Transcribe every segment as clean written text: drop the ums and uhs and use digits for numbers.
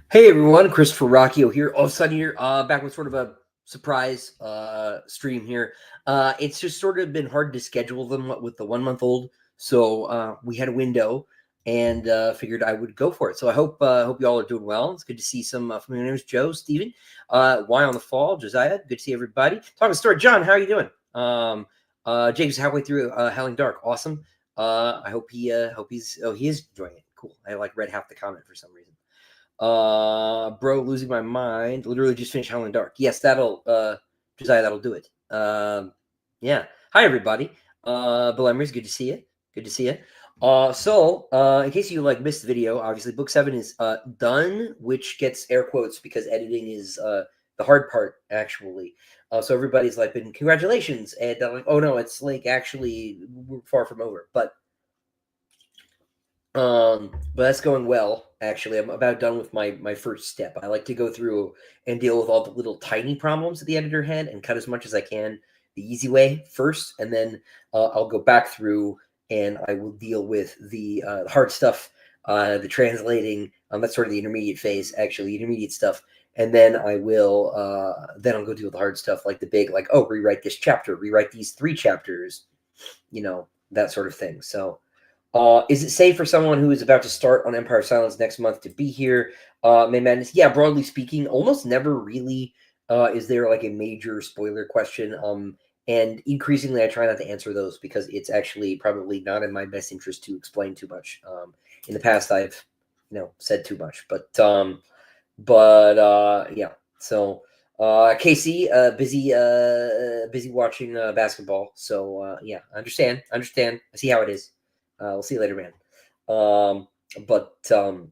Hey everyone, Christopher Ruocchio here. All of a sudden here, back with sort of a surprise stream here. It's just sort of been hard to schedule them with the 1 month old, so we had a window and figured I would go for it. So I hope you all are doing well. It's good to see some familiar names: Joe, Steven, Y on the Fall, Josiah. Good to see everybody. Talking story, John. How are you doing? James halfway through Howling Dark. Awesome. I hope he is enjoying it. Cool. I like read half the comment for some reason. Bro, losing my mind. Literally just finished Howling Dark. Yes, that'll Josiah, that'll do it. Yeah. Hi everybody. Bill Emery's good to see you. Good to see you. In case you like missed the video, obviously book 7 is done, which gets air quotes because editing is the hard part actually. So everybody's like been congratulations, and like, oh no, it's like actually we're far from over. But that's going well. Actually, I'm about done with my first step. I like to go through and deal with all the little tiny problems that the editor had and cut as much as I can the easy way first, and then I'll go back through and I will deal with the hard stuff, the translating. That's sort of the intermediate phase, actually, intermediate stuff, and then I'll go deal with the hard stuff, like the big, like, oh, rewrite this chapter, rewrite these 3 chapters, that sort of thing. So. Is it safe for someone who is about to start on Empire of Silence next month to be here? May Madness, yeah, broadly speaking, almost never really is there like a major spoiler question. And increasingly, I try not to answer those because it's actually probably not in my best interest to explain too much. In the past, I've said too much, but yeah. So Casey, busy watching basketball. So yeah, I understand. I see how it is. We'll see you later, man. Um, but um,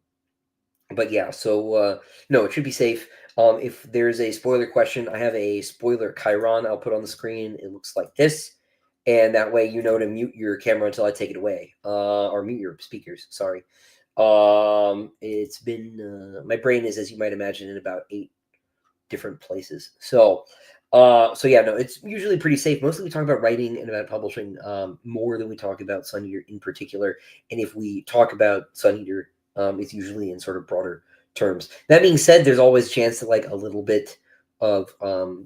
but yeah, so no, it should be safe. If there's a spoiler question, I have a spoiler Chiron I'll put on the screen. It looks like this, and that way you know to mute your camera until I take it away, or mute your speakers. Sorry. It's been my brain is, as you might imagine, in about 8 different places. So yeah, no, it's usually pretty safe. Mostly we talk about writing and about publishing more than we talk about Sun Eater in particular. And if we talk about Sun Eater, it's usually in sort of broader terms. That being said, there's always a chance that like a little bit of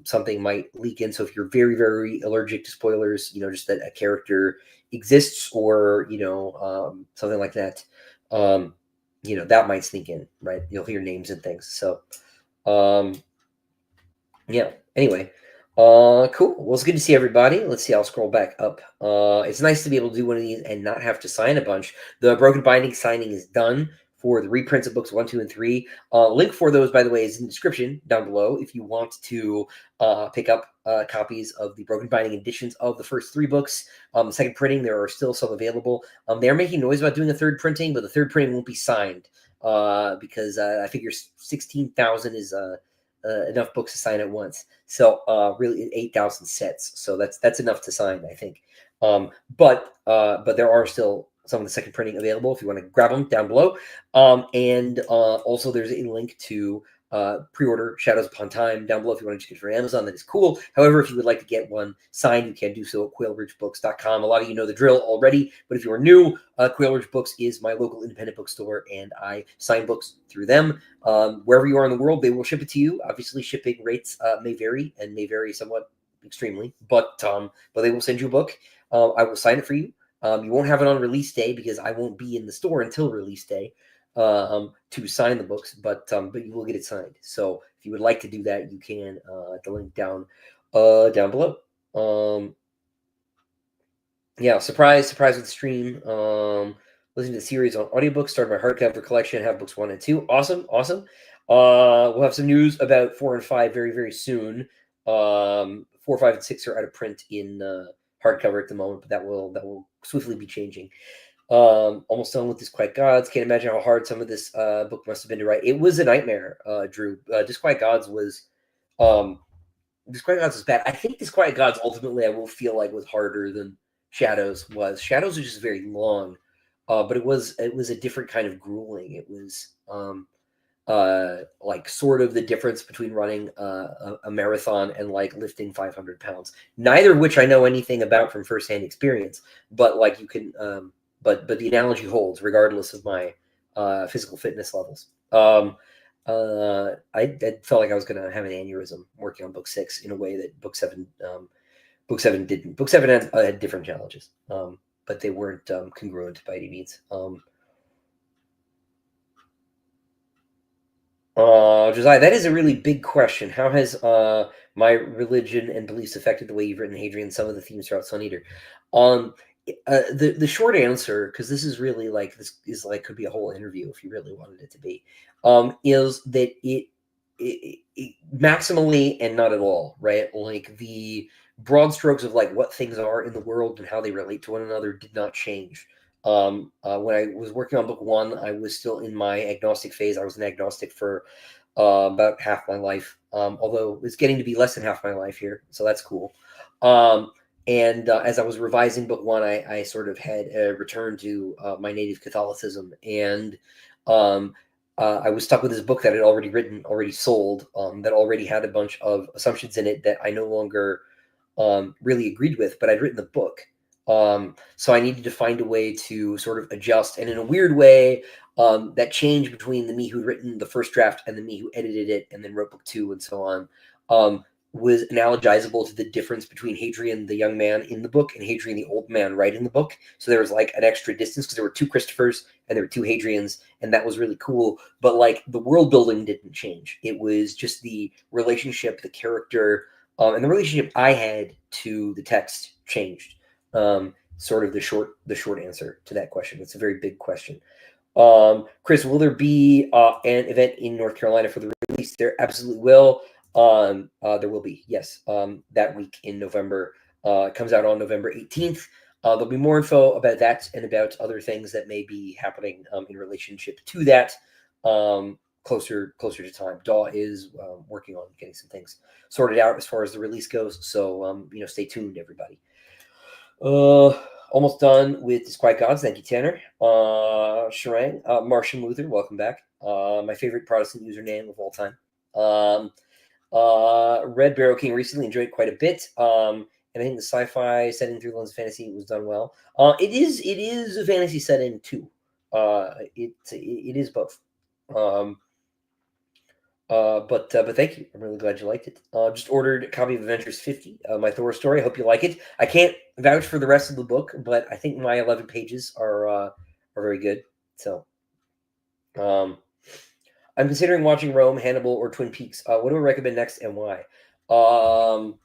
something might leak in. So if you're very, very allergic to spoilers, just that a character exists or, something like that, that might sneak in, right? You'll hear names and things. So, yeah. Anyway, cool. Well, it's good to see everybody. Let's see. I'll scroll back up. It's nice to be able to do one of these and not have to sign a bunch. The Broken Binding signing is done for the reprints of books 1, 2, and 3. Link for those, by the way, is in the description down below if you want to pick up copies of the Broken Binding editions of the first 3 books. Second printing, there are still some available. They're making noise about doing a third printing, but the third printing won't be signed because I figure 16,000 is enough books to sign at once. So really 8,000 sets. So that's enough to sign, I think. But there are still some of the second printing available if you want to grab them down below. And also there's a link to pre-order Shadows Upon Time down below if you want to just get it from Amazon. That is cool. However, if you would like to get one signed, you can do so at quailridgebooks.com. A lot of you know the drill already, but if you are new, Quail Ridge Books is my local independent bookstore, and I sign books through them. Wherever you are in the world, they will ship it to you. Obviously, shipping rates may vary and may vary somewhat extremely, but they will send you a book. I will sign it for you. You won't have it on release day because I won't be in the store until release day to sign the books, but you will get it signed. So if you would like to do that, you can at the link down below. Yeah, surprise with the stream. Listening to the series on audiobooks, started my hardcover collection, have books 1 and 2. Awesome. We'll have some news about 4 and 5 very, very soon. 4, 5, and 6 are out of print in hardcover at the moment, but that will swiftly be changing. Almost done with Disquiet Gods. Can't imagine how hard some of this book must have been to write. It was a nightmare, Drew. Disquiet Gods was bad. I think Disquiet Gods ultimately I will feel like was harder than Shadows was. Shadows was just very long, but it was a different kind of grueling. It was like sort of the difference between running a marathon and like lifting 500 pounds. Neither of which I know anything about from firsthand experience, but like you can. But the analogy holds regardless of my physical fitness levels. I felt like I was going to have an aneurysm working on book 6 in a way that book 7 didn't. Book 7 had different challenges, but they weren't congruent by any means. Josiah, that is a really big question. How has my religion and beliefs affected the way you've written Hadrian? Some of the themes throughout Sun Eater. Um, the short answer, because this is really like this is like could be a whole interview if you really wanted it to be, is that it maximally and not at all, right? Like the broad strokes of like what things are in the world and how they relate to one another did not change. When I was working on book 1, I was still in my agnostic phase. I was an agnostic for about half my life, although it's getting to be less than half my life here, so that's cool. And as I was revising book 1, I sort of had a return to my native Catholicism, and I was stuck with this book that I'd already written, already sold, that already had a bunch of assumptions in it that I no longer really agreed with, but I'd written the book. So I needed to find a way to sort of adjust. And in a weird way, that change between the me who'd written the first draft and the me who edited it and then wrote book 2 and so on, was analogizable to the difference between Hadrian, the young man in the book, and Hadrian, the old man writing the book. So there was like an extra distance because there were 2 Christophers and there were 2 Hadrians, and that was really cool. But like the world building didn't change. It was just the relationship, the character, and the relationship I had to the text changed. Sort of the short answer to that question. It's a very big question. Chris, will there be an event in North Carolina for the release? There absolutely will. There will be, yes. That week in November. It comes out on November 18th. There'll be more info about that and about other things that may be happening in relationship to that closer to time. Daw is working on getting some things sorted out as far as the release goes. So stay tuned, everybody. Almost done with Disquiet Gods. Thank you, Tanner. Sharang, Martian Luther, welcome back. My favorite Protestant username of all time. Red Barrow King recently enjoyed it quite a bit. And I think the sci-fi setting through the lens of fantasy was done well. It is a fantasy setting too. It is both. But thank you. I'm really glad you liked it. Just ordered a copy of Adventures 50, my Thor story. I hope you like it. I can't vouch for the rest of the book, but I think my 11 pages are very good. So, I'm considering watching Rome, Hannibal, or Twin Peaks. What do I recommend next and why? Oh,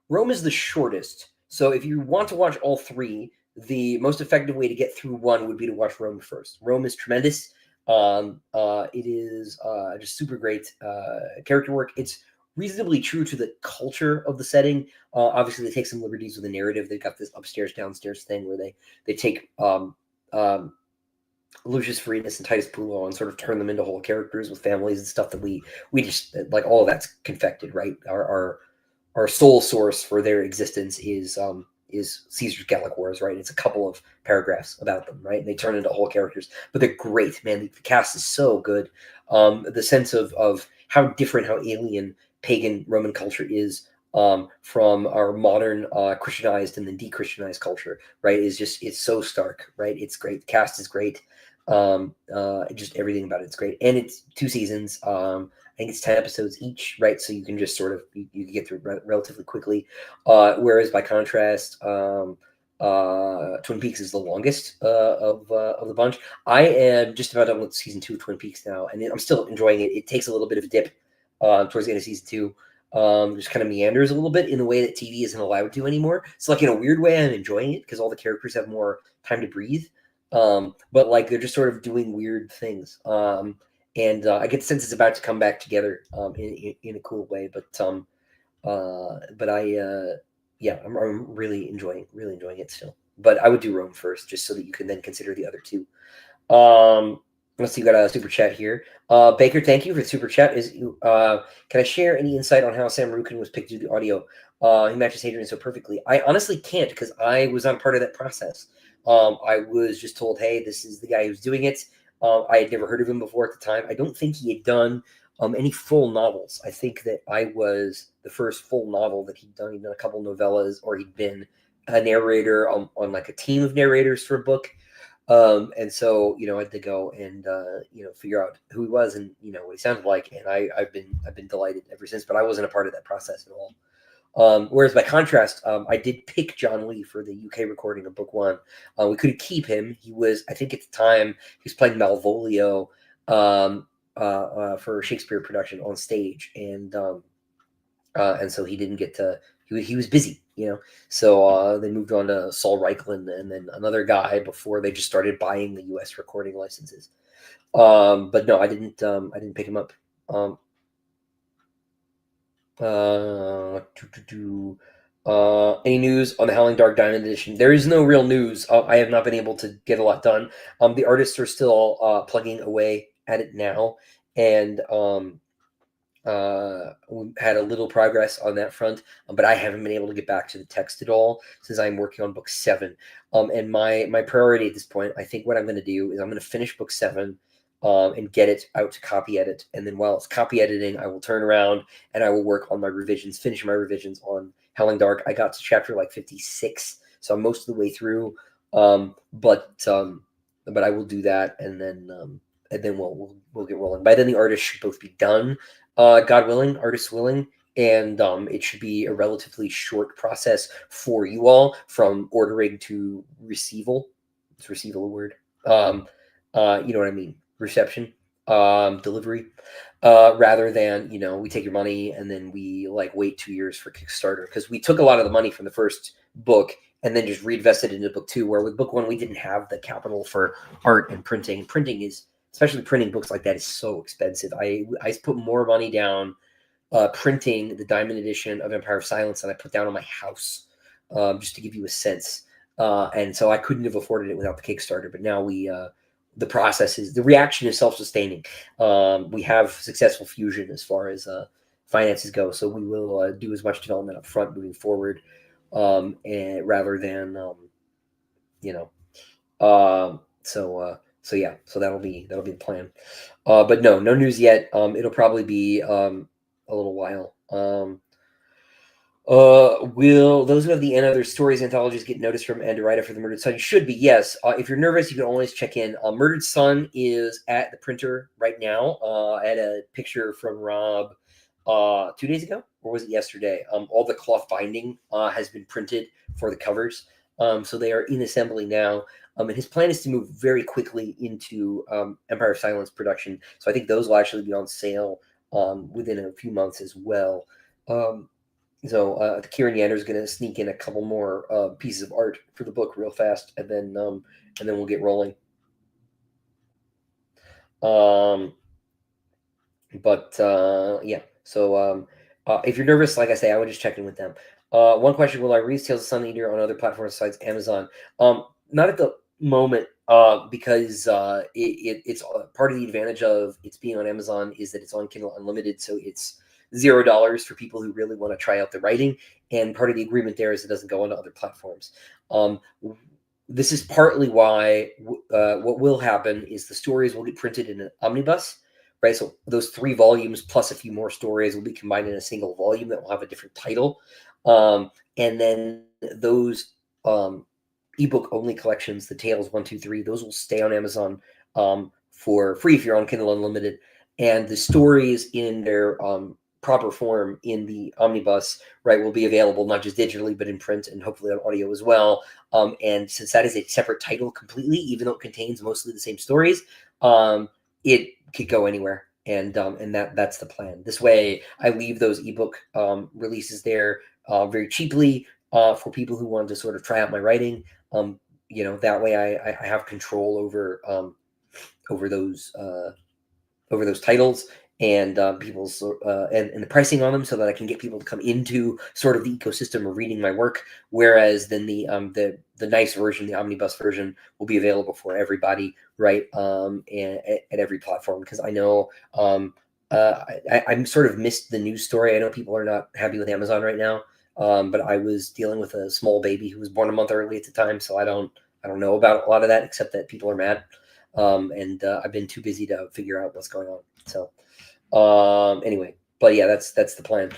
Rome is the shortest. So if you want to watch all 3, the most effective way to get through 1 would be to watch Rome first. Rome is tremendous. It is just super great character work. It's reasonably true to the culture of the setting. Obviously, they take some liberties with the narrative. They've got this upstairs downstairs thing where they take Lucius Furius and Titus Pullo and sort of turn them into whole characters with families and stuff that we just like. All of that's confected, right? Our sole source for their existence is Caesar's Gallic Wars, right? It's a couple of paragraphs about them, right? And they turn into whole characters, but they're great, man. The cast is so good. The sense of how different, how alien pagan Roman culture is from our modern Christianized and then de-Christianized culture, right? It's so stark, right? It's great. The cast is great. Just everything about it's great, and it's 2 seasons. I think it's 10 episodes each, right? So you can just sort of you can get through it relatively quickly. Whereas by contrast, Twin Peaks is the longest of the bunch. I am just about done with season 2 of Twin Peaks now, and I'm still enjoying it. It takes a little bit of a dip towards the end of season 2. Just kind of meanders a little bit in a way that TV isn't allowed to anymore. So like in a weird way, I'm enjoying it because all the characters have more time to breathe. But like they're just sort of doing weird things. And I get the sense it's about to come back together in a cool way. But I'm really enjoying it still. But I would do Rome first, just so that you can then consider the other 2. Let's see, we got a super chat here. Baker, thank you for the super chat. Can I share any insight on how Sam Rukin was picked to do the audio? He matches Hadrian so perfectly. I honestly can't because I was not part of that process. I was just told, hey, this is the guy who's doing it. I had never heard of him before at the time. I don't think he had done any full novels. I think that I was the first full novel that he'd done. He'd done a couple novellas, or he'd been a narrator on like a team of narrators for a book. And so, I had to go and figure out who he was and what he sounded like, and I've been delighted ever since. But I wasn't a part of that process at all. Whereas by contrast, I did pick John Lee for the UK recording of book one. We couldn't keep him. He was, I think at the time, he was playing Malvolio for a Shakespeare production on stage, and so he didn't get to. He was busy, So they moved on to Saul Reichland and then another guy before they just started buying the U.S. recording licenses. But no, I didn't. I didn't pick him up. Any news on the Howling Dark Diamond Edition? There is no real news. I have not been able to get a lot done. The artists are still plugging away at it now, and we had a little progress on that front, but I haven't been able to get back to the text at all since I'm working on book 7. And my priority at this point, I think what I'm going to do is I'm going to finish book 7 and get it out to copy edit. And then while it's copy editing, I will turn around and I will work on my revisions, finish my revisions on Howling Dark. I got to chapter like 56, so I'm most of the way through. But I will do that, and then we'll get rolling. By then, the artists should both be done. God willing, artists willing, and it should be a relatively short process for you all from ordering to receival. Is receival a word? You know what I mean? Reception, delivery, rather than we take your money and then we like wait 2 years for Kickstarter, because we took a lot of the money from the first book and then just reinvested into book 2, where with book 1 we didn't have the capital for art and printing. Printing is, especially printing books like that, is so expensive. I put more money down printing the Diamond Edition of Empire of Silence than I put down on my house, just to give you a sense. And so I couldn't have afforded it without the Kickstarter. But now the reaction is self-sustaining. We have successful fusion as far as finances go, so we will do as much development up front moving forward, and rather than so yeah, so that'll be the plan. But no news yet. It'll probably be a little while. Will those who have the Anna Other Stories anthologies get notice from and a write-up for the Murdered Son? You should be, yes. If you're nervous, you can always check in. Murdered Son is at the printer right now. I had a picture from Rob 2 days ago, or was it yesterday? All the cloth binding has been printed for the covers. So they are in assembly now. And his plan is to move very quickly into Empire of Silence production. So I think those will actually be on sale within a few months as well. So Kieran Yander is going to sneak in a couple more pieces of art for the book real fast, and then we'll get rolling. Yeah. So if you're nervous, like I say, I would just check in with them. One question: will I release Tales of Sun Eater on other platforms besides Amazon? Not at the moment, because it's part of the advantage of it's being on Amazon is that it's on Kindle Unlimited, so it's $0 for people who really want to try out the writing, and part of the agreement there is it doesn't go onto other platforms. This is partly why what will happen is the stories will get printed in an omnibus, right? So those 3 volumes plus a few more stories will be combined in a single volume that will have a different title, and then those ebook only collections, the Tales 1, 2, 3, those will stay on Amazon for free if you're on Kindle Unlimited, and the stories in their proper form in the omnibus, right, will be available not just digitally but in print and hopefully on audio as well. And since that is a separate title completely, even though it contains mostly the same stories, it could go anywhere, and that's the plan. This way, I leave those ebook releases there very cheaply for people who want to sort of try out my writing. That way I have control over those titles and people's and the pricing on them, so that I can get people to come into sort of the ecosystem of reading my work. Whereas then the nice version, the omnibus version, will be available for everybody, right? And at every platform, because I know I'm sort of missed the news story. I know people are not happy with Amazon right now, but I was dealing with a small baby who was born a month early at the time, so I don't know about a lot of that, except that people are mad. And I've been too busy to figure out what's going on. So anyway, but yeah, that's the plan.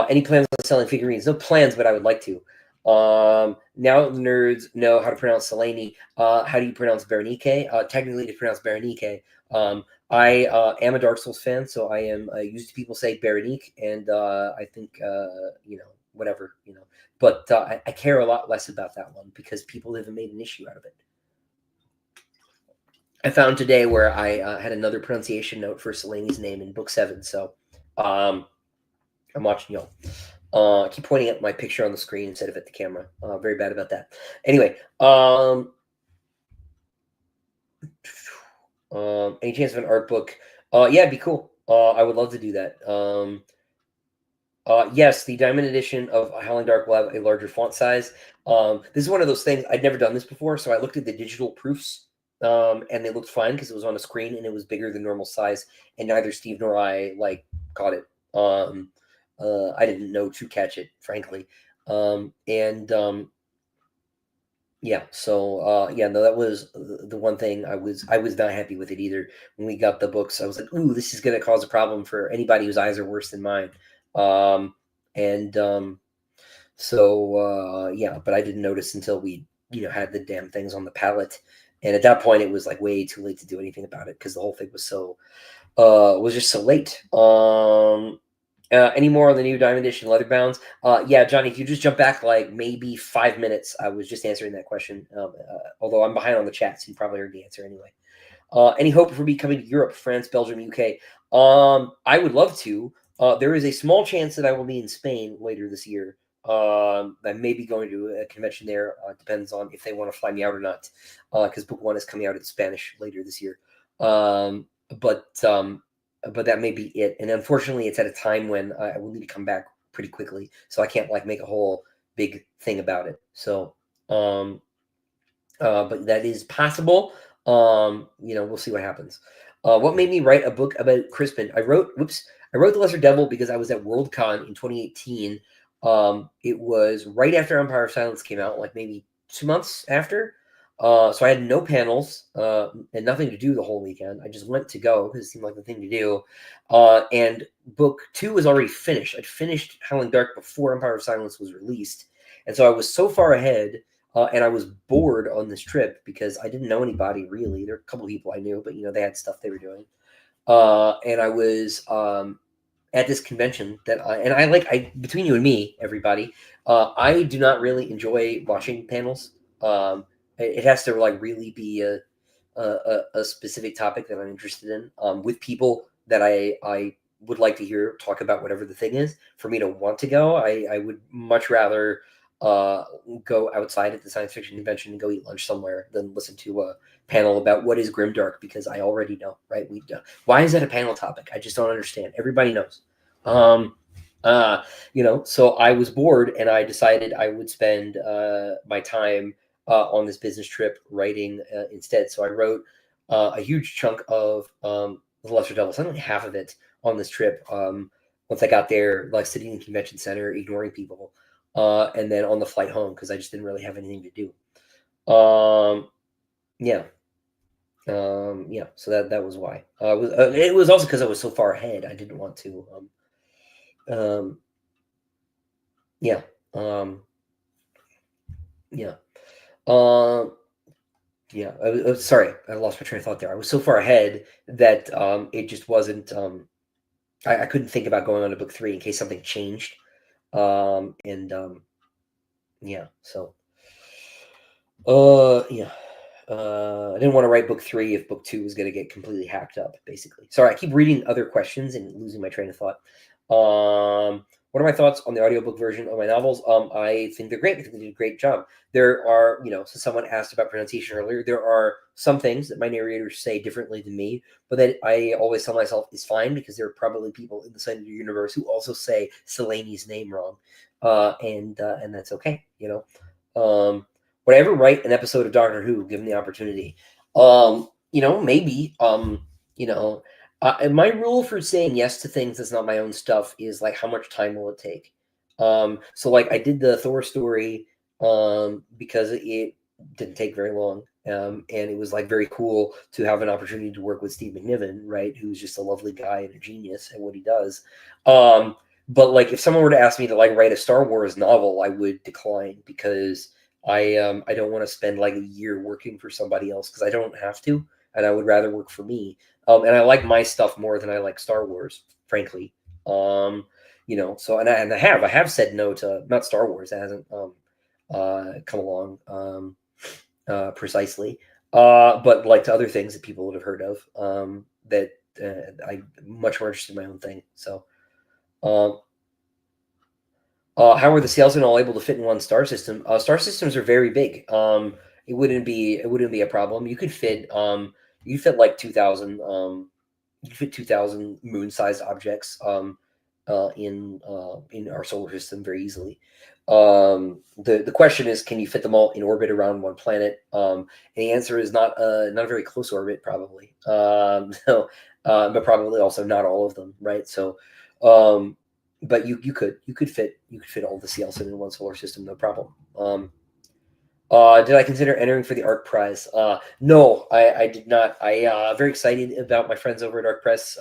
Any plans on selling figurines? No plans, but I would like to. Now the nerds know how to pronounce Selene. How do you pronounce Berenike? Technically, to pronounce Berenike. I am a Dark Souls fan, so I am used to people say Berenique, and I think whatever. But I care a lot less about that one because people haven't made an issue out of it. I found today where I had another pronunciation note for Selene's name in book 7, so I'm watching y'all. I keep pointing at my picture on the screen instead of at the camera. Very bad about that. Anyway, any chance of an art book? Yeah, it'd be cool. I would love to do that. Yes, the Diamond Edition of Howling Dark will have a larger font size. This is one of those things, I'd never done this before, so I looked at the digital proofs, and they looked fine because it was on a screen and it was bigger than normal size, and neither Steve nor I caught it. I didn't know to catch it, frankly. Yeah, so yeah, no, that was the one thing I was not happy with it either. When we got the books, I was like, "Ooh, this is going to cause a problem for anybody whose eyes are worse than mine." Um, and so yeah, but I didn't notice until we had the damn things on the pallet, and at that point, it was like way too late to do anything about it because the whole thing was just so late. Any more on the new Diamond Edition leather bounds? Yeah, Johnny, if you just jump back like maybe 5 minutes, I was just answering that question. Although I'm behind on the chat, so you probably heard the answer anyway. Any hope for me coming to Europe, France, Belgium, UK? I would love to. There is a small chance that I will be in Spain later this year. I may be going to a convention there. Depends on if they want to fly me out or not, because book 1 is coming out in Spanish later this year. But that may be it. And unfortunately, it's at a time when I will need to come back pretty quickly, so I can't make a whole big thing about it. So, but that is possible. We'll see what happens. What made me write a book about Crispin? I wrote The Lesser Devil because I was at Worldcon in 2018. It was right after Empire of Silence came out, like maybe 2 months after. So I had no panels and nothing to do the whole weekend. I just went to go because it seemed like the thing to do. And book 2 was already finished. I'd finished Howling Dark before Empire of Silence was released. And so I was so far ahead, and I was bored on this trip because I didn't know anybody really. There were a couple of people I knew, but they had stuff they were doing. And I was at this convention that I between you and me, everybody, I do not really enjoy watching panels. It has to really be a specific topic that I'm interested in, with people that I would like to hear talk about whatever the thing is. For me to want to go, I would much rather go outside at the science fiction convention and go eat lunch somewhere than listen to a panel about what is grimdark, because I already know, right? Why is that a panel topic? I just don't understand. Everybody knows. So I was bored and I decided I would spend my time on this business trip writing instead. So I wrote a huge chunk of The Lesser Devil, something like half of it on this trip. Once I got there, sitting in the convention center, ignoring people, and then on the flight home because I just didn't really have anything to do. Yeah. Yeah. So that was why. It was also because I was so far ahead. I didn't want to. Yeah. Yeah. Yeah. Sorry, I lost my train of thought there. I was so far ahead that it just wasn't. I couldn't think about going on to book 3 in case something changed. And yeah. So. Yeah. I didn't want to write book 3 if book 2 was going to get completely hacked up, basically. Sorry, I keep reading other questions and losing my train of thought. What are my thoughts on the audiobook version of my novels? I think they're great. I think they did a great job. There are, so someone asked about pronunciation earlier. There are some things that my narrators say differently than me, but that I always tell myself is fine because there are probably people in the Cinder universe who also say Selene's name wrong, and that's okay. Would I ever write an episode of Doctor Who, given the opportunity? Maybe. My rule for saying yes to things that's not my own stuff is how much time will it take? So I did the Thor story because it didn't take very long, and it was very cool to have an opportunity to work with Steve McNiven, right? Who's just a lovely guy and a genius at what he does. But like, if someone were to ask me to like write a Star Wars novel, I would decline because I don't want to spend like a year working for somebody else because I don't have to, and I would rather work for me. And I like my stuff more than I like Star Wars, frankly. So and I have said no to, not Star Wars. It hasn't come along precisely, but like to other things that people would have heard of, that I'm much more interested in my own thing. So. Um, how are the salesmen all able to fit in one star system? Star systems are very big. It wouldn't be a problem. You could fit like 2,000. You could fit 2,000 moon-sized objects in our solar system very easily. The question is, can you fit them all in orbit around one planet? And the answer is not a very close orbit, probably. But probably also not all of them, right? So. Um, but you could fit all the CLs in one solar system, no problem. Did I consider entering for the Arc Prize? No, I did not. I very excited about my friends over at Arc Press.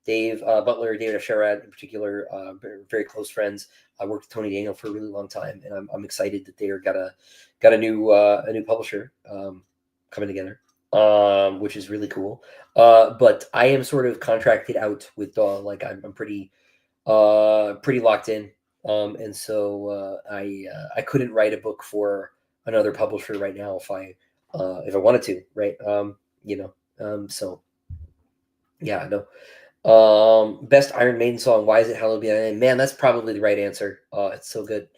Dave Butler, David F. Sherrod in particular, very close friends. I worked with Tony Daniel for a really long time, and I'm excited that they are got a new publisher coming together, which is really cool. But I am sort of contracted out with like I'm pretty locked in. And so I couldn't write a book for another publisher right now if I wanted to, right? So yeah, no. Best Iron Maiden song. Why is it Hallowed Be Thy Name? Man, that's probably the right answer. It's so good.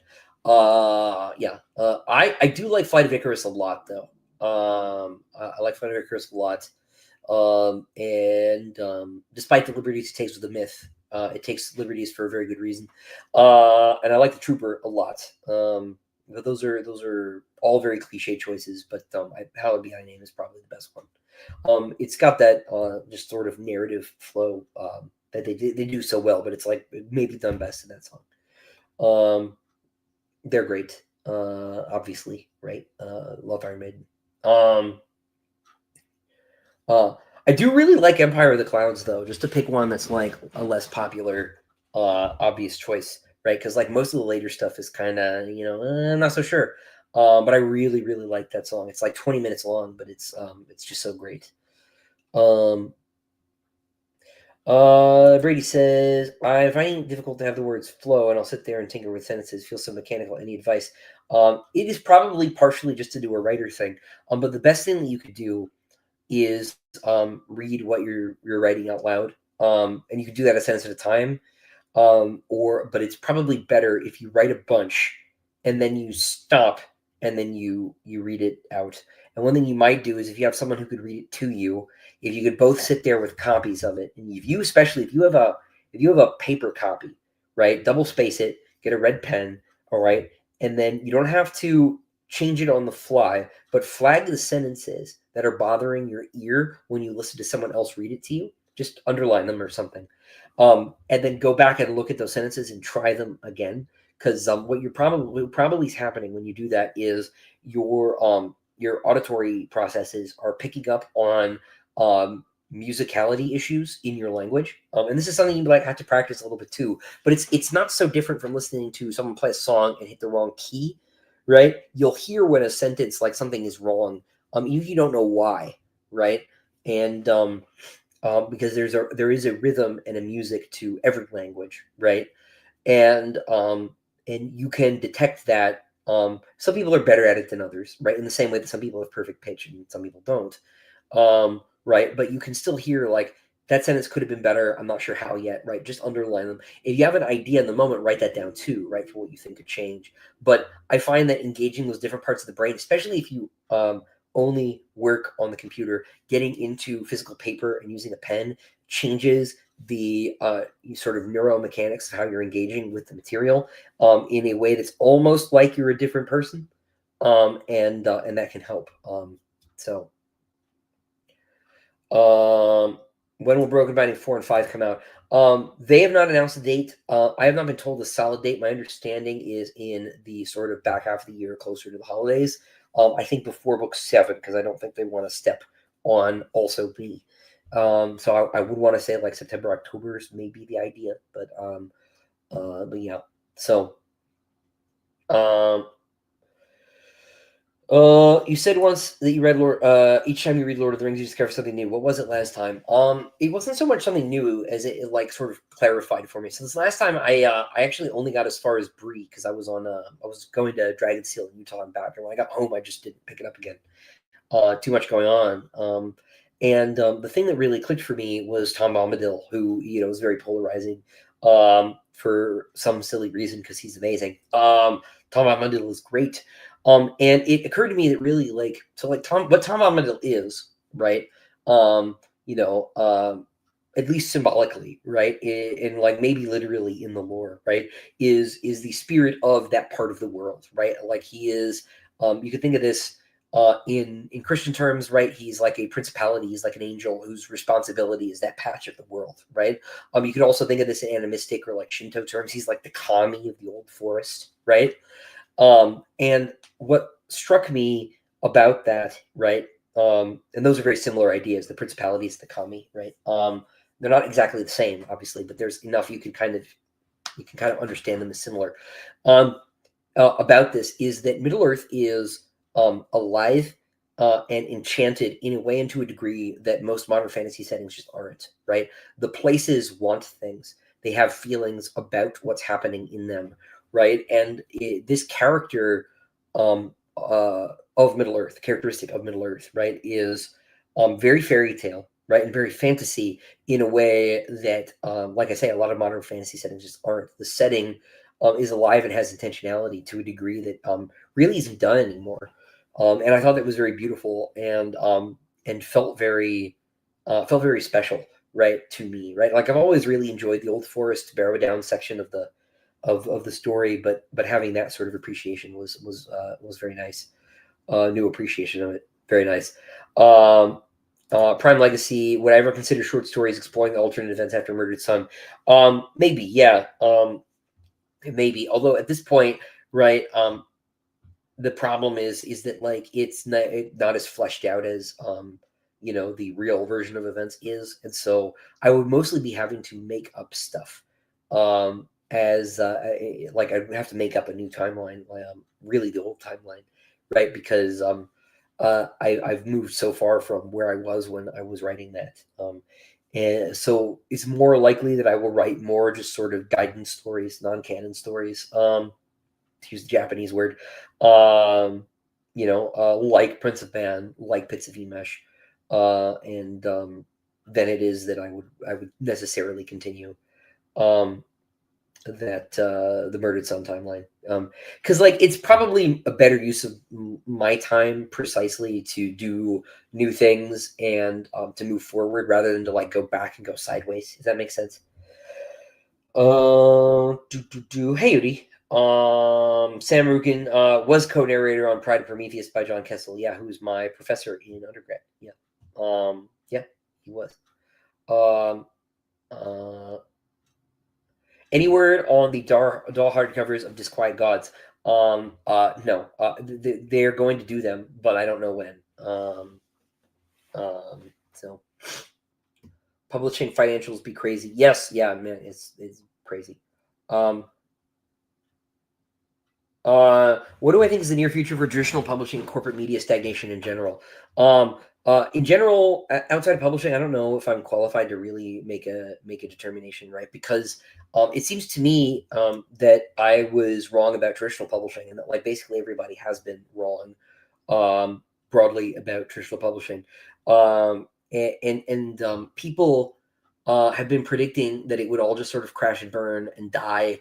Yeah. I do like Flight of Icarus a lot though. I like Flight of Icarus a lot. And despite the liberties it takes with the myth, it takes liberties for a very good reason. And I like the Trooper a lot. But those are all very cliche choices, but Hallowed Be Thy Name is probably the best one. It's got that just sort of narrative flow that they do so well, but it's like maybe done best in that song. They're great, obviously, right? Love Iron Maiden. Um, uh, I do really like Empire of the Clowns, though, just to pick one that's like a less popular, obvious choice, right? Because like most of the later stuff is kind of, I'm not so sure. But I really, really like that song. It's like 20 minutes long, but it's just so great. Um, Brady says, I find it difficult to have the words flow, and I'll sit there and tinker with sentences. Feel so mechanical. Any advice? It is probably partially just to do a writer thing. But the best thing that you could do is read what you're writing out loud. And you can do that a sentence at a time. But it's probably better if you write a bunch and then you stop and then you read it out. And one thing you might do is, if you have someone who could read it to you, if you could both sit there with copies of it, and especially if you have a paper copy, right, double space it, get a red pen, all right, and then you don't have to change it on the fly, but flag the sentences that are bothering your ear when you listen to someone else read it to you. Just underline them or something, and then go back and look at those sentences and try them again. Because what probably is happening when you do that is your auditory processes are picking up on musicality issues in your language, and this is something you like have to practice a little bit too. But it's not so different from listening to someone play a song and hit the wrong key, right? You'll hear when a sentence, like something is wrong, even if you don't know why, right? And because there is a rhythm and a music to every language, right? And you can detect that. Some people are better at it than others, right? In the same way that some people have perfect pitch and some people don't, right? But you can still hear like that sentence could have been better. I'm not sure how yet, right? Just underline them. If you have an idea in the moment, write that down too, right? For what you think could change. But I find that engaging those different parts of the brain, especially if you only work on the computer, getting into physical paper and using a pen changes the sort of neuromechanics of how you're engaging with the material in a way that's almost like you're a different person, and that can help. So um, when will Broken Binding 4 and 5 come out? They have not announced a date. I have not been told a solid date. My understanding is in the sort of back half of the year, closer to the holidays. I think before book 7, because I don't think they want to step on also B. So I would want to say like September, October is maybe the idea, but But yeah, so um, you said once that you read Lord. Each time you read Lord of the Rings, you discover something new. What was it last time? It wasn't so much something new as it like sort of clarified for me. So this last time, I actually only got as far as Bree because I was going to Dragon Seal in Utah and back, and when I got home, I just didn't pick it up again. Too much going on. And the thing that really clicked for me was Tom Bombadil, who was very polarizing for some silly reason because he's amazing. Tom Bombadil is great. And it occurred to me that really like Tom Bombadil is right. Um, you know, at least symbolically, right, and like maybe literally in the lore, right, is the spirit of that part of the world, right? Like he is. You could think of this in Christian terms, right? He's like a principality. He's like an angel whose responsibility is that patch of the world, right? You could also think of this in animistic or like Shinto terms. He's like the kami of the old forest, right? And what struck me about that, right? And those are very similar ideas. The principalities, the kami, right? They're not exactly the same, obviously, but there's enough you can kind of understand them as similar. Um, about this is that Middle Earth is alive and enchanted in a way and to a degree that most modern fantasy settings just aren't, right? The places want things, they have feelings about what's happening in them, right? And this character of Middle Earth, characteristic of Middle Earth, right, is very fairy tale, right, and very fantasy in a way that, like I say, a lot of modern fantasy settings just aren't. The setting is alive and has intentionality to a degree that really isn't done anymore. And I thought that was very beautiful and felt very special, right, to me, right? Like I've always really enjoyed the Old Forest Barrow Down section of the story, but having that sort of appreciation was very nice. New appreciation of it, very nice. Um, Prime Legacy. Would I ever consider short stories exploring the alternate events after Murdered Son? Maybe, yeah. Maybe, although at this point, right, the problem is that like it's not as fleshed out as the real version of events is, and so I would mostly be having to make up stuff as like I'd have to make up a new timeline, really the old timeline, right? Because I've moved so far from where I was when I was writing that. And so it's more likely that I will write more just sort of guidance stories, non-canon stories, to use the Japanese word, like Prince of Man, like Pits of Imesh, and than it is that I would necessarily continue um, that the Murdered Son timeline, because like it's probably a better use of my time precisely to do new things and to move forward rather than to like go back and go sideways. Does that make sense? Hey, Udi. Sam Rukin was co-narrator on Pride and Prometheus by John Kessel. Yeah, who's my professor in undergrad. Yeah. Yeah, he was. Um, uh, any word on the doll hardcovers of Disquiet Gods? No. They're going to do them, but I don't know when. So publishing financials be crazy. Yes, yeah, man, it's crazy. Um, what do I think is the near future for traditional publishing and corporate media stagnation in general? In general, outside of publishing, I don't know if I'm qualified to really make a determination, right? Because it seems to me that I was wrong about traditional publishing, and that like basically everybody has been wrong broadly about traditional publishing, and people have been predicting that it would all just sort of crash and burn and die.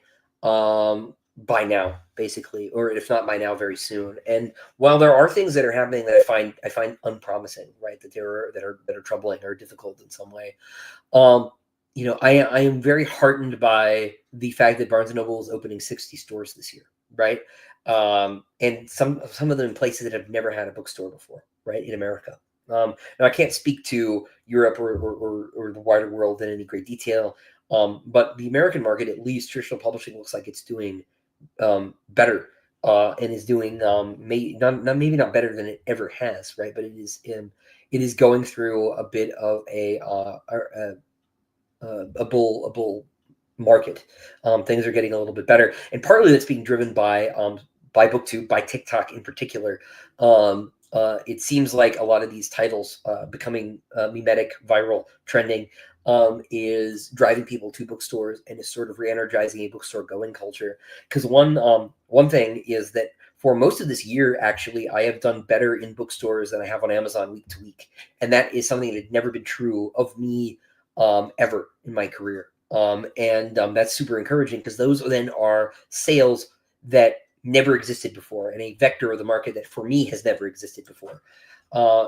By now, basically, or if not by now, very soon. And while there are things that are happening that I find unpromising, right? That are troubling or difficult in some way. Um, I am very heartened by the fact that Barnes and Noble is opening 60 stores this year, right? And some of them in places that have never had a bookstore before, right, in America. Now I can't speak to Europe or the wider world in any great detail, but the American market, at least traditional publishing, looks like it's doing better and is doing not maybe not better than it ever has, right? But it is going through a bit of a bull market. Things are getting a little bit better, and partly that's being driven by BookTube, by TikTok in particular. It seems like a lot of these titles becoming memetic, viral, trending is driving people to bookstores and is sort of re-energizing a bookstore going culture. Because one thing is that for most of this year, actually, I have done better in bookstores than I have on Amazon week to week, and that is something that had never been true of me ever in my career. And that's super encouraging because those then are sales that never existed before and a vector of the market that for me has never existed before,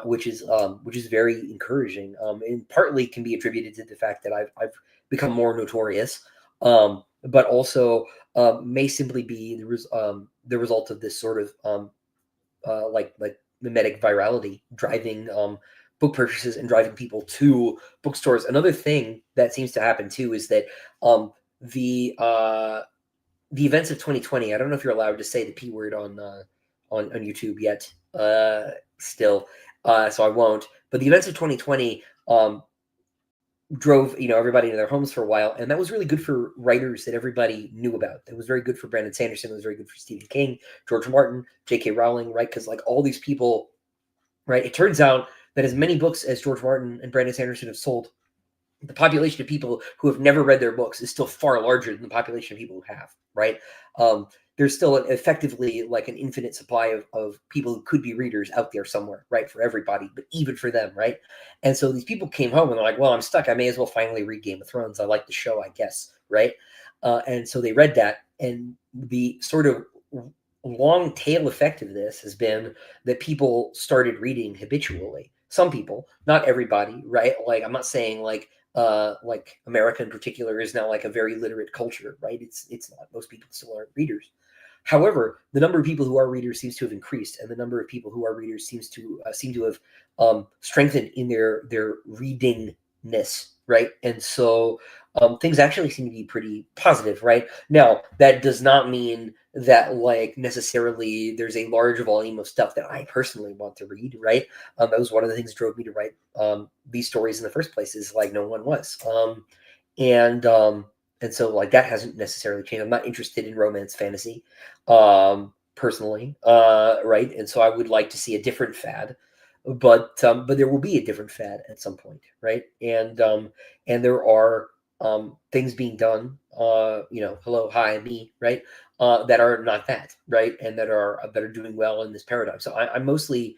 which is very encouraging, and partly can be attributed to the fact that I've become more notorious, but also may simply be the result of this sort of like mimetic virality driving book purchases and driving people to bookstores. Another thing that seems to happen too is that um, the uh, the events of 2020. I don't know if you're allowed to say the p word on YouTube yet. Still, so I won't. But the events of 2020 drove everybody into their homes for a while, and that was really good for writers that everybody knew about. It was very good for Brandon Sanderson. It was very good for Stephen King, George Martin, J.K. Rowling, right? Because like all these people, right? It turns out that as many books as George Martin and Brandon Sanderson have sold, the population of people who have never read their books is still far larger than the population of people who have, right? There's still effectively like an infinite supply of people who could be readers out there somewhere, right? For everybody, but even for them, right? And so these people came home and they're like, well, I'm stuck. I may as well finally read Game of Thrones. I like the show, I guess, right? And so they read that. And the sort of long tail effect of this has been that people started reading habitually. Some people, not everybody, right? Like I'm not saying like America in particular is now like a very literate culture, right? It's not. Most people still aren't readers. However, the number of people who are readers seems to have increased, and the number of people who are readers seem to have strengthened in their readingness, right? And so things actually seem to be pretty positive, right? Now that does not mean that like necessarily there's a large volume of stuff that I personally want to read, right? That was one of the things that drove me to write these stories in the first place. Is like no one was, and and so like that hasn't necessarily changed. I'm not interested in romance fantasy, personally, right? And so I would like to see a different fad, but there will be a different fad at some point, right? And there are things being done, hello, hi, me, right? That are not that, right? And that are doing well in this paradigm. So I'm mostly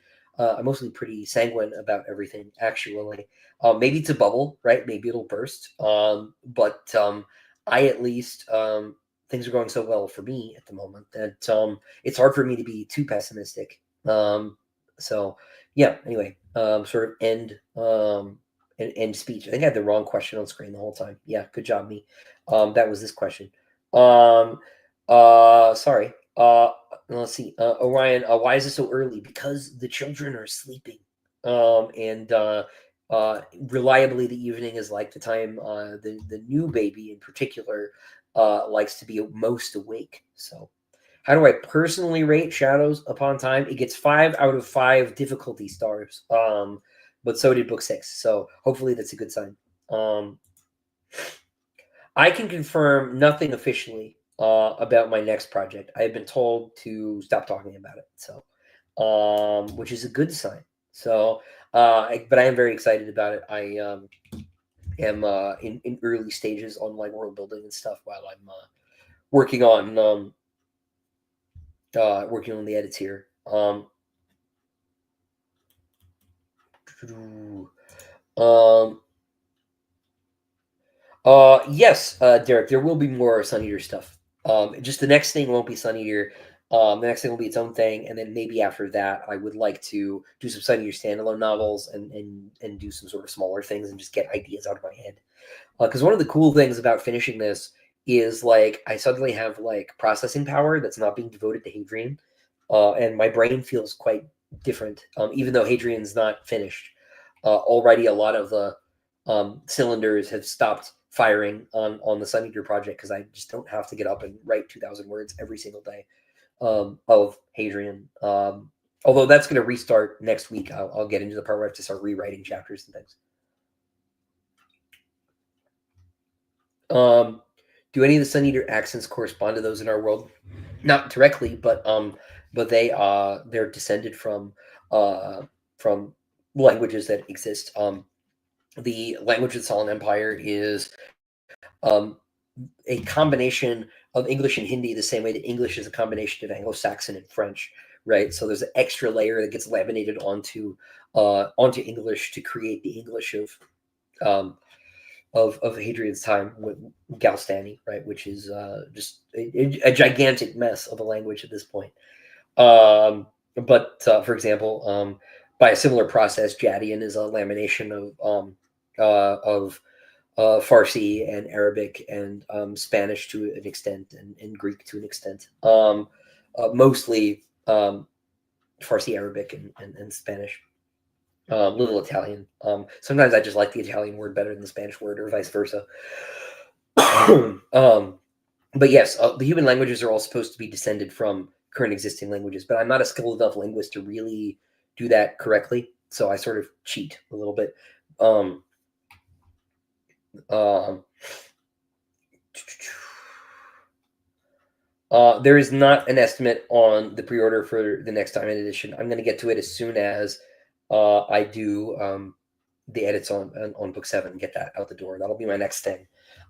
pretty sanguine about everything, actually. Maybe it's a bubble, right? Maybe it'll burst. But I at least things are going so well for me at the moment that it's hard for me to be too pessimistic. So yeah. Anyway, sort of end speech. I think I had the wrong question on screen the whole time. Yeah, good job, me. That was this question. Um, Sorry. Let's see. Orion, why is it so early? Because the children are sleeping. And reliably, the evening is like the time the new baby in particular likes to be most awake. So, how do I personally rate Shadows Upon Time? It gets 5 out of 5 difficulty stars. But so did book 6. So hopefully that's a good sign. I can confirm nothing officially about my next project. I have been told to stop talking about it. So, which is a good sign. So, but I am very excited about it. I am in early stages on like world building and stuff while I'm working on working on the edits here. Um, yes, Derek, there will be more Sun Eater stuff. Just the next thing won't be Sun Eater. The next thing will be its own thing, and then maybe after that, I would like to do some Sun Eater standalone novels and do some sort of smaller things and just get ideas out of my head. Because one of the cool things about finishing this is like I suddenly have like processing power that's not being devoted to Hadrian, and my brain feels quite different. Even though Hadrian's not finished, already a lot of the cylinders have stopped firing on the Sun Eater project because I just don't have to get up and write 2,000 words every single day of Hadrian. Although that's going to restart next week. I'll get into the part where I have to start rewriting chapters and things. Um, Do any of the Sun Eater accents correspond to those in our world? Not directly, but they're descended from languages that exist. The language of the Solon Empire is um, a combination of English and Hindi, the same way that English is a combination of Anglo-Saxon and French, right? So there's an extra layer that gets laminated onto English to create the English um, of Hadrian's time with Galstani, right? Which is just a gigantic mess of a language at this point. But for example, by a similar process, Jadian is a lamination of Farsi and Arabic and Spanish to an extent, and Greek to an extent. Mostly Farsi, Arabic, and Spanish. Little Italian. Sometimes I just like the Italian word better than the Spanish word, or vice versa. But yes, the human languages are all supposed to be descended from current existing languages, but I'm not a skilled enough linguist to really do that correctly, so I sort of cheat a little bit. Um, um, there is not an estimate on the pre-order for the next Diamond Edition. I'm going to get to it as soon as I do the edits on book 7, get that out the door. That'll be my next thing.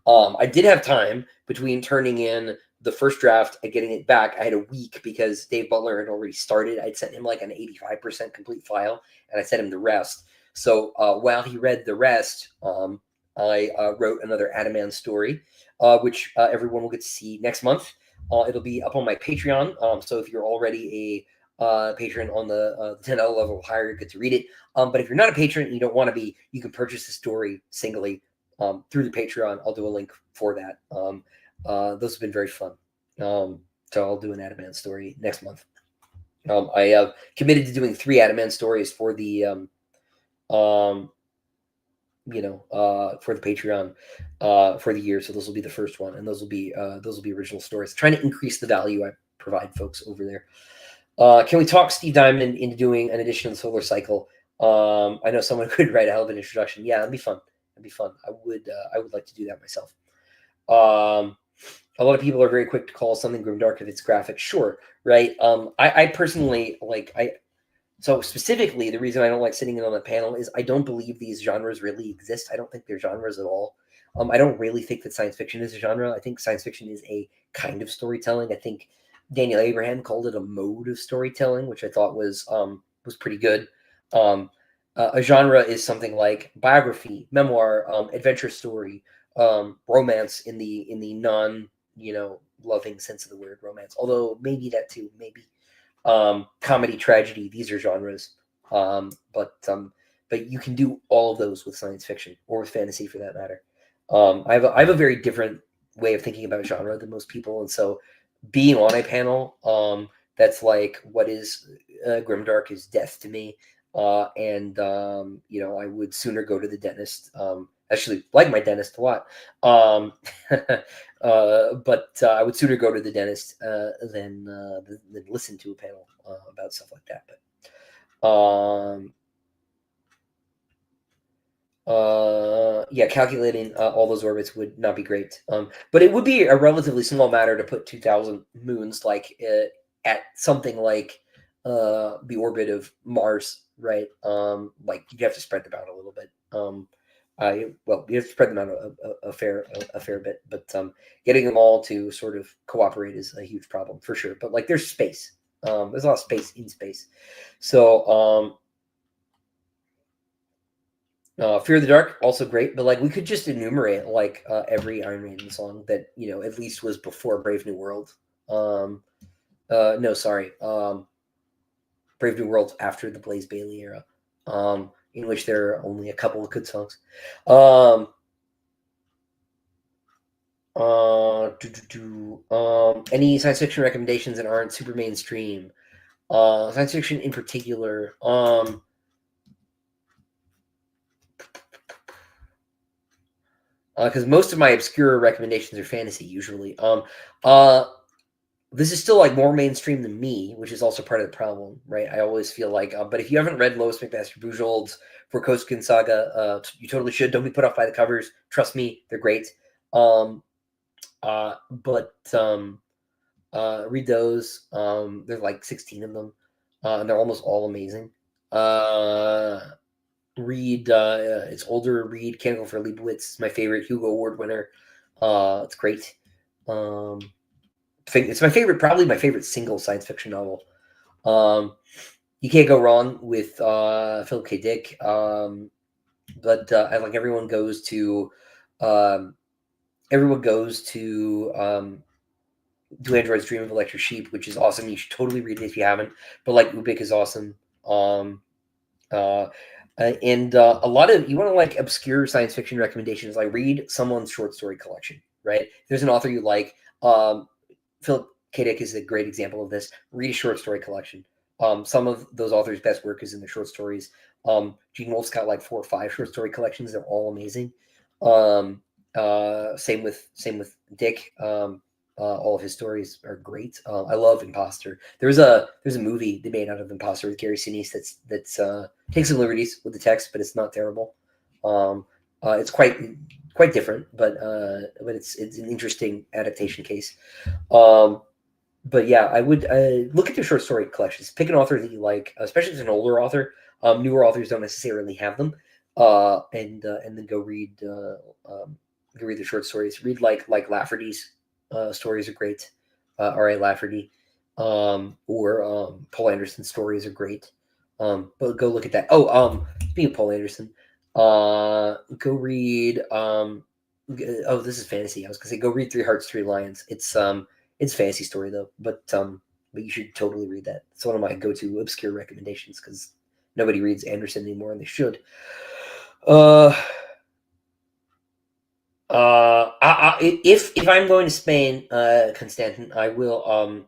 I did have time between turning in the first draft and getting it back. I had a week because Dave Butler had already started. I'd sent him like an 85% complete file, and I sent him the rest. So while he read the rest, I wrote another Adaman story, which everyone will get to see next month. It'll be up on my Patreon. So if you're already a patron on the $10 level or higher, you get to read it. But if you're not a patron and you don't want to be, you can purchase the story singly through the Patreon. I'll do a link for that. Those have been very fun. So I'll do an Adaman story next month. I have committed to doing 3 Adaman stories for the for the Patreon for the year. So those will be the first one, and those will be original stories. Trying to increase the value I provide folks over there. Can we talk Steve Diamond into doing an edition of the Solar Cycle? I know someone could write a hell of an introduction. Yeah, that'd be fun. That'd be fun. I would like to do that myself. A lot of people are very quick to call something grimdark if it's graphic. Sure, right? I personally so specifically, the reason I don't like sitting in on the panel is I don't believe these genres really exist. I don't think they're genres at all. I don't really think that science fiction is a genre. I think science fiction is a kind of storytelling. I think Daniel Abraham called it a mode of storytelling, which I thought was pretty good. A genre is something like biography, memoir, adventure story, romance in the non loving sense of the word romance. Although maybe that too, maybe. Comedy, tragedy, these are genres. But you can do all of those with science fiction or with fantasy for that matter. I have a very different way of thinking about genre than most people, and so being on a panel that's like, what is grimdark is death to me. And I would sooner go to the dentist. Actually, like my dentist a lot. But I would sooner go to the dentist than listen to a panel about stuff like that. But yeah, calculating all those orbits would not be great. But it would be a relatively small matter to put 2,000 moons like at something like the orbit of Mars, right? Like you'd have to spread them out a little bit. You have to spread them out a fair bit, but getting them all to sort of cooperate is a huge problem for sure. But like, there's space. There's a lot of space in space. So Fear of the Dark, also great, but like we could just enumerate like every Iron Maiden song that at least was before Brave New World. No, sorry, Brave New World after the Blaze Bayley era. In which there are only a couple of good songs. Any science fiction recommendations that aren't super mainstream? Science fiction in particular. Because most of my obscure recommendations are fantasy usually. This is still like more mainstream than me, which is also part of the problem, right? I always feel like, but if you haven't read Lois McMaster Bujold's For Kosuken Saga, you totally should. Don't be put off by the covers. Trust me, they're great. But read those. There's like 16 of them, and they're almost all amazing. Read it's older. Read Candle for Leibowitz. It's my favorite Hugo Award winner. It's great. Um, it's my favorite, probably my favorite single science fiction novel. You can't go wrong with Philip K. Dick. But I like um, everyone goes to Do Androids Dream of Electric Sheep, which is awesome. You should totally read it if you haven't. But like Ubik is awesome. Uh, and a lot of you want to like obscure science fiction recommendations, like read someone's short story collection, right? If there's an author you like. Philip K. Dick is a great example of this. Read a short story collection. Some of those authors' best work is in the short stories. Gene Wolfe's got like 4 or 5 short story collections. They're all amazing. Same with Dick. All of his stories are great. I love Imposter. There's a movie they made out of Imposter with Gary Sinise that's takes some liberties with the text, but it's not terrible. It's quite different, but it's an interesting adaptation case. But yeah, I would look at their short story collections. Pick an author that you like, especially if it's an older author. Newer authors don't necessarily have them, and then go read the short stories. Read like Lafferty's stories are great. R.A. Lafferty, or Paul Anderson's stories are great. But go look at that. Oh, speaking of Paul Anderson, go read. Oh, this is fantasy. I was gonna say go read Three Hearts, Three Lions. It's a fantasy story though, but you should totally read that. It's one of my go-to obscure recommendations because nobody reads Anderson anymore, and they should. If I'm going to Spain, Constantin, I will.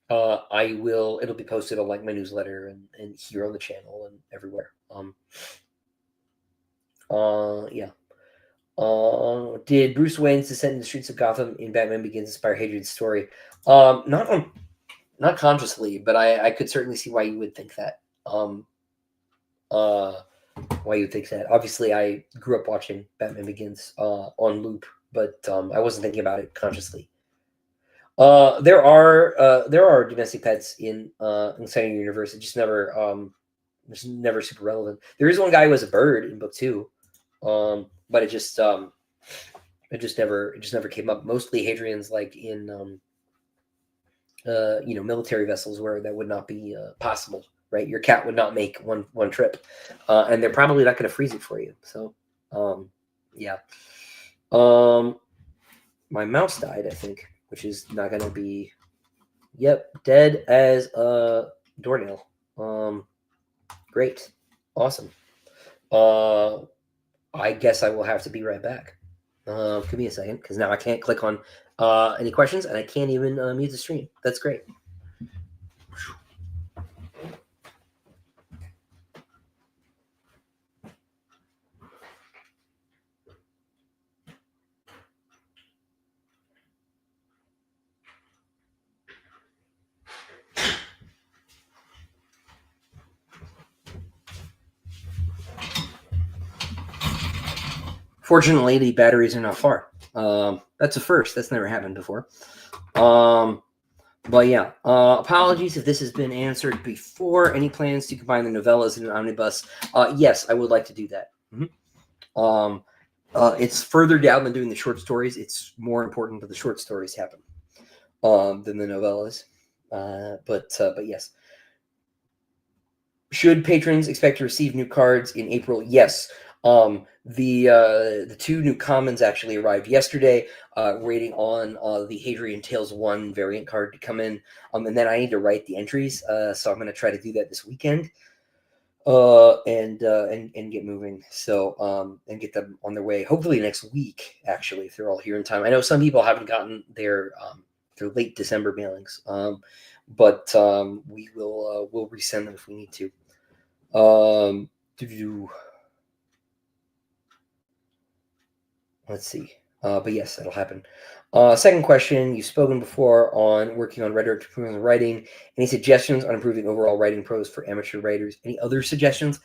It'll be posted on like my newsletter and here on the channel and everywhere. Yeah. Did Bruce Wayne's descent in the streets of Gotham in Batman Begins inspire Hadrian's story? Not consciously, but I could certainly see why you would think that. Why you would think that? Obviously, I grew up watching Batman Begins on loop, but I wasn't thinking about it consciously. There are domestic pets in Exciting Universe. It just never super relevant. There is one guy who has a bird in book 2, but it just never came up. Mostly Hadrian's like in military vessels where that would not be possible. Right, your cat would not make one trip, and they're probably not going to freeze it for you. So, yeah. My mouse died, I think, which is not going to be. Yep, dead as a doornail. Great, awesome. I guess I will have to be right back. Give me a second, because now I can't click on any questions, and I can't even mute the stream. That's great. Fortunately, the batteries are not far. That's a first. That's never happened before. But yeah, apologies if this has been answered before. Any plans to combine the novellas in an omnibus? Yes, I would like to do that. It's further down than doing the short stories. It's more important that the short stories happen than the novellas. But yes. Should patrons expect to receive new cards in April? Yes. The 2 new commons actually arrived yesterday. Waiting on the Hadrian Tales 1 variant card to come in. And then I need to write the entries. So I'm going to try to do that this weekend. And get moving. So and get them on their way. Hopefully next week. Actually, if they're all here in time. I know some people haven't gotten their late December mailings. But we will we'll resend them if we need to. Let's see. But yes, that'll happen. Second question: you've spoken before on working on rhetoric to improve writing. Any suggestions on improving overall writing prose for amateur writers? Any other suggestions?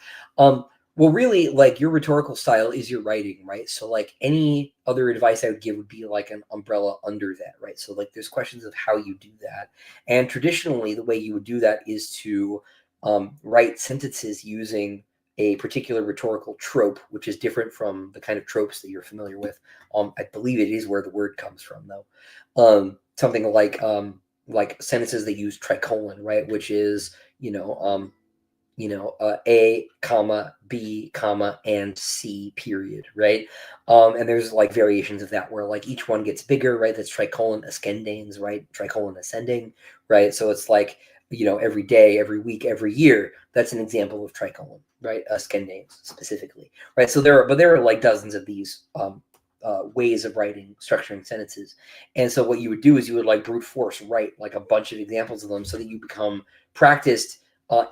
Well, really, like your rhetorical style is your writing, right? So, like any other advice I would give would be like an umbrella under that, right? So, like there's questions of how you do that, and traditionally, the way you would do that is to write sentences using a particular rhetorical trope, which is different from the kind of tropes that you're familiar with. I believe it is where the word comes from, though. Something like sentences that use tricolon, right? Which is A, comma, B, comma, and C, period, right? And there's like variations of that where like each one gets bigger, right? That's tricolon ascendans, right? Tricolon ascending, right? So it's like, every day, every week, every year. That's an example of tricolon, right? Ascendans specifically, right? So there are like dozens of these ways of writing, structuring sentences. And so what you would do is you would like brute force write like a bunch of examples of them so that you become practiced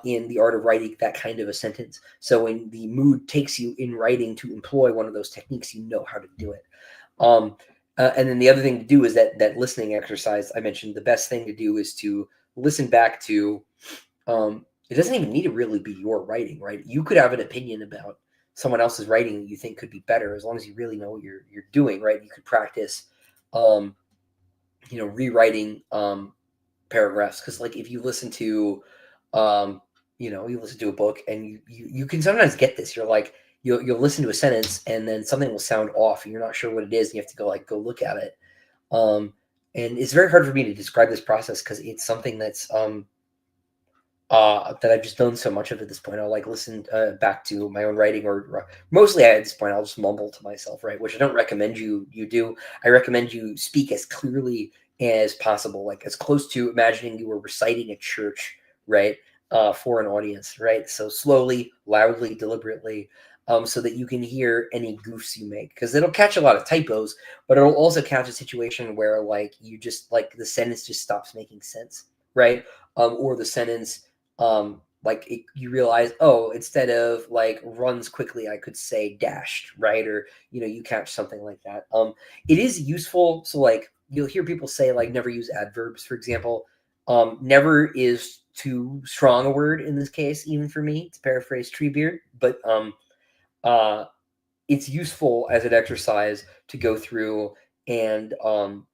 in the art of writing that kind of a sentence. So when the mood takes you in writing to employ one of those techniques, you know how to do it. And then the other thing to do is that listening exercise I mentioned. The best thing to do is to listen back to. It doesn't even need to really be your writing, right? You could have an opinion about someone else's writing that you think could be better, as long as you really know what you're doing, right? You could practice, rewriting paragraphs, because like if you listen to you listen to a book and you can sometimes get this. You're like you'll listen to a sentence and then something will sound off and you're not sure what it is and you have to go look at it. And it's very hard for me to describe this process because it's something that I've just done so much of at this point. I'll like listen back to my own writing, or mostly at this point I'll just mumble to myself, right? Which I don't recommend you do. I recommend you speak as clearly as possible, like as close to imagining you were reciting at church, right? For an audience, right? So slowly, loudly, deliberately, so that you can hear any goofs you make, because it'll catch a lot of typos, but it'll also catch a situation where like you just like the sentence just stops making sense, right? Or the sentence you realize, oh, instead of like runs quickly, I could say dashed, right? Or you catch something like that. It is useful. So like you'll hear people say like never use adverbs, for example. Never is too strong a word in this case, even for me, to paraphrase Treebeard. But uh, it's useful as an exercise to go through and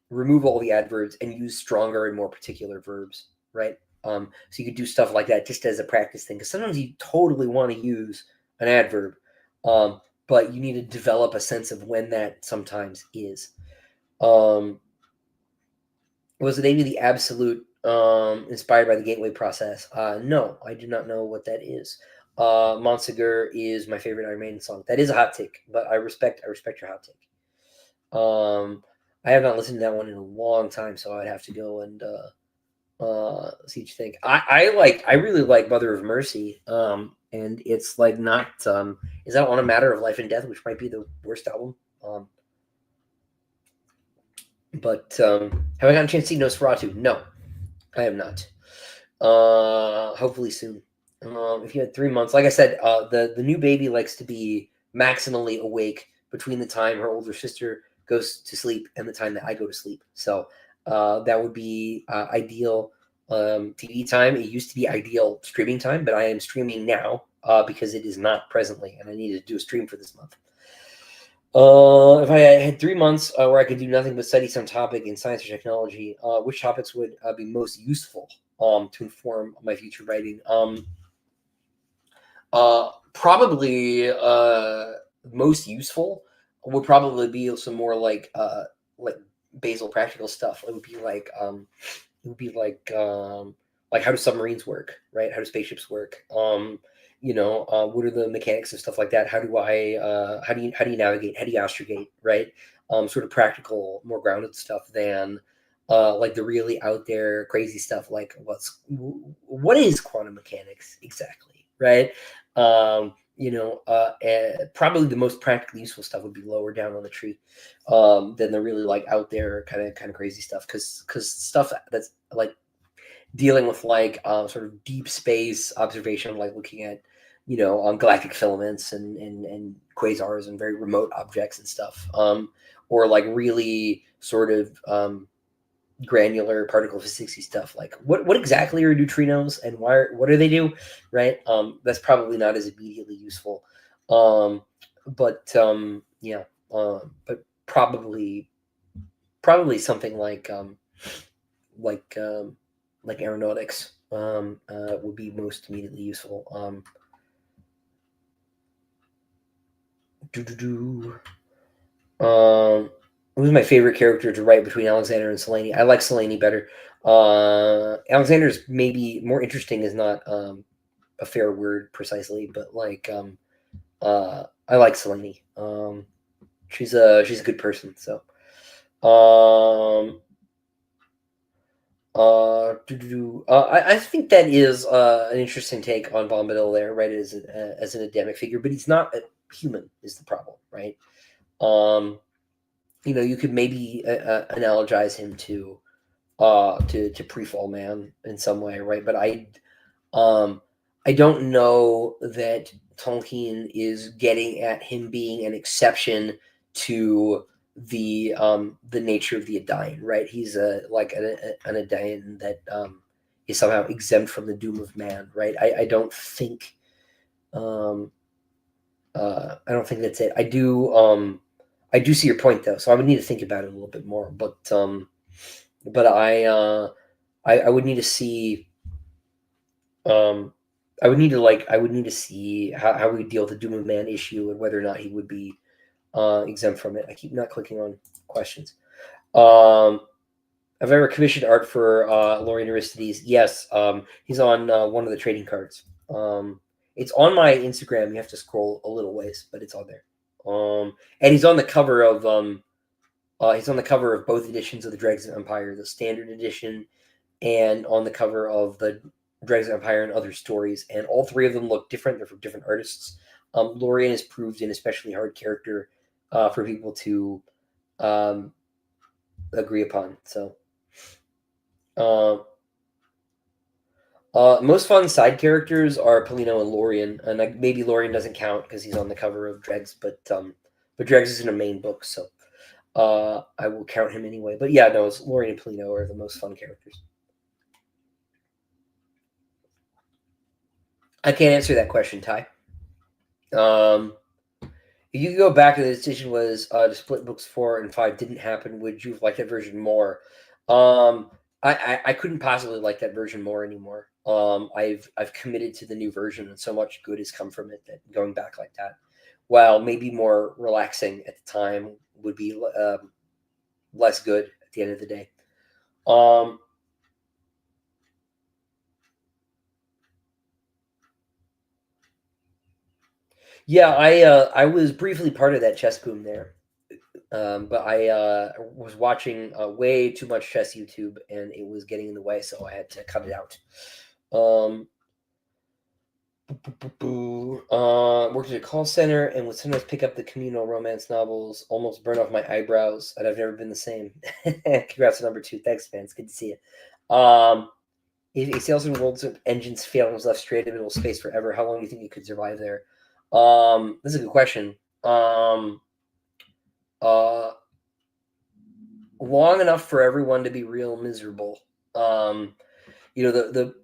remove all the adverbs and use stronger and more particular verbs, right? So you could do stuff like that just as a practice thing, because sometimes you totally want to use an adverb, but you need to develop a sense of when that sometimes is. Was it maybe the absolute inspired by the gateway process? No, I do not know what that is. Monsegur is my favorite Iron Maiden song. That is a hot take, but I respect your hot take. I have not listened to that one in a long time, so I'd have to go and see what you think. I really like Mother of Mercy. And it's like not is that on a matter of life and death, which might be the worst album. But have I gotten a chance to see Nosferatu? No, I have not. Hopefully soon. If you had 3 months, like I said, the new baby likes to be maximally awake between the time her older sister goes to sleep and the time that I go to sleep. So that would be ideal TV time. It used to be ideal streaming time, but I am streaming now because it is not presently, and I needed to do a stream for this month. If I had 3 months where I could do nothing but study some topic in science or technology, which topics would be most useful to inform my future writing? Probably most useful would probably be some more like basal practical stuff. It would be like how do submarines work, right? How do spaceships work? What are the mechanics of stuff like that? How do you navigate? How do you astrogate, right? Sort of practical, more grounded stuff than like the really out there crazy stuff like what is quantum mechanics exactly, right? Probably the most practically useful stuff would be lower down on the tree than the really like out there kind of crazy stuff, because stuff that's like dealing with like sort of deep space observation, like looking at galactic filaments and quasars and very remote objects and stuff, or like really sort of granular particle physicsy stuff, like what exactly are neutrinos and what do they do, right? That's probably not as immediately useful. Um, yeah, but probably something like um, like aeronautics would be most immediately useful. Do. Who's my favorite character to write between Alexander and Selene? I like Selene better. Alexander's maybe more interesting is not a fair word precisely, but I like Selene. She's a good person. So um, I think that is an interesting take on Bombadil there, right? As an endemic figure, but he's not a human. Is the problem, right? Um, you could maybe analogize him to pre-fall man in some way, right? But um I don't know that Tolkien is getting at him being an exception to the nature of the Adain, right? He's an Adain that is somehow exempt from the doom of man, right? Um I don't think that's it. I do see your point though, so I would need to think about it a little bit more. But I would need to see um I would need to see how we deal with the Doom of Man issue and whether or not he would be exempt from it. I keep not clicking on questions. Um have I ever commissioned art for Lorien Aristides? Yes. He's on one of the trading cards. It's on my Instagram. You have to scroll a little ways, but it's on there. And he's on the cover of both editions of the Dregs of Empire, the standard edition and on the cover of the Dregs of Empire and Other Stories. And all three of them look different. They're from different artists. Lorien has proved an especially hard character for people to um, agree upon. So, uh, most fun side characters are Polino and Lorien, and maybe Lorien doesn't count because he's on the cover of Dregs, but Dregs isn't a main book, so I will count him anyway. But yeah, no, it's Lorien and Polino are the most fun characters. I can't answer that question, Ty. Um, if you could go back and the decision was to split books 4 and 5 didn't happen, would you have liked that version more? Um, I couldn't possibly like that version more anymore. I've committed to the new version, and so much good has come from it that going back like that, while maybe more relaxing at the time, would be less good at the end of the day. Um, yeah, I was briefly part of that chess boom there. But I was watching way too much chess YouTube, and it was getting in the way, so I had to cut it out. Um, worked at a call center and would sometimes pick up the communal romance novels, almost burn off my eyebrows, and I've never been the same. Congrats on number 2. Thanks, man. It's good to see you. If a salesman world's engines fail and was left straight in the middle of space forever, how long do you think you could survive there? This is a good question. Uh, long enough for everyone to be real miserable. Um, the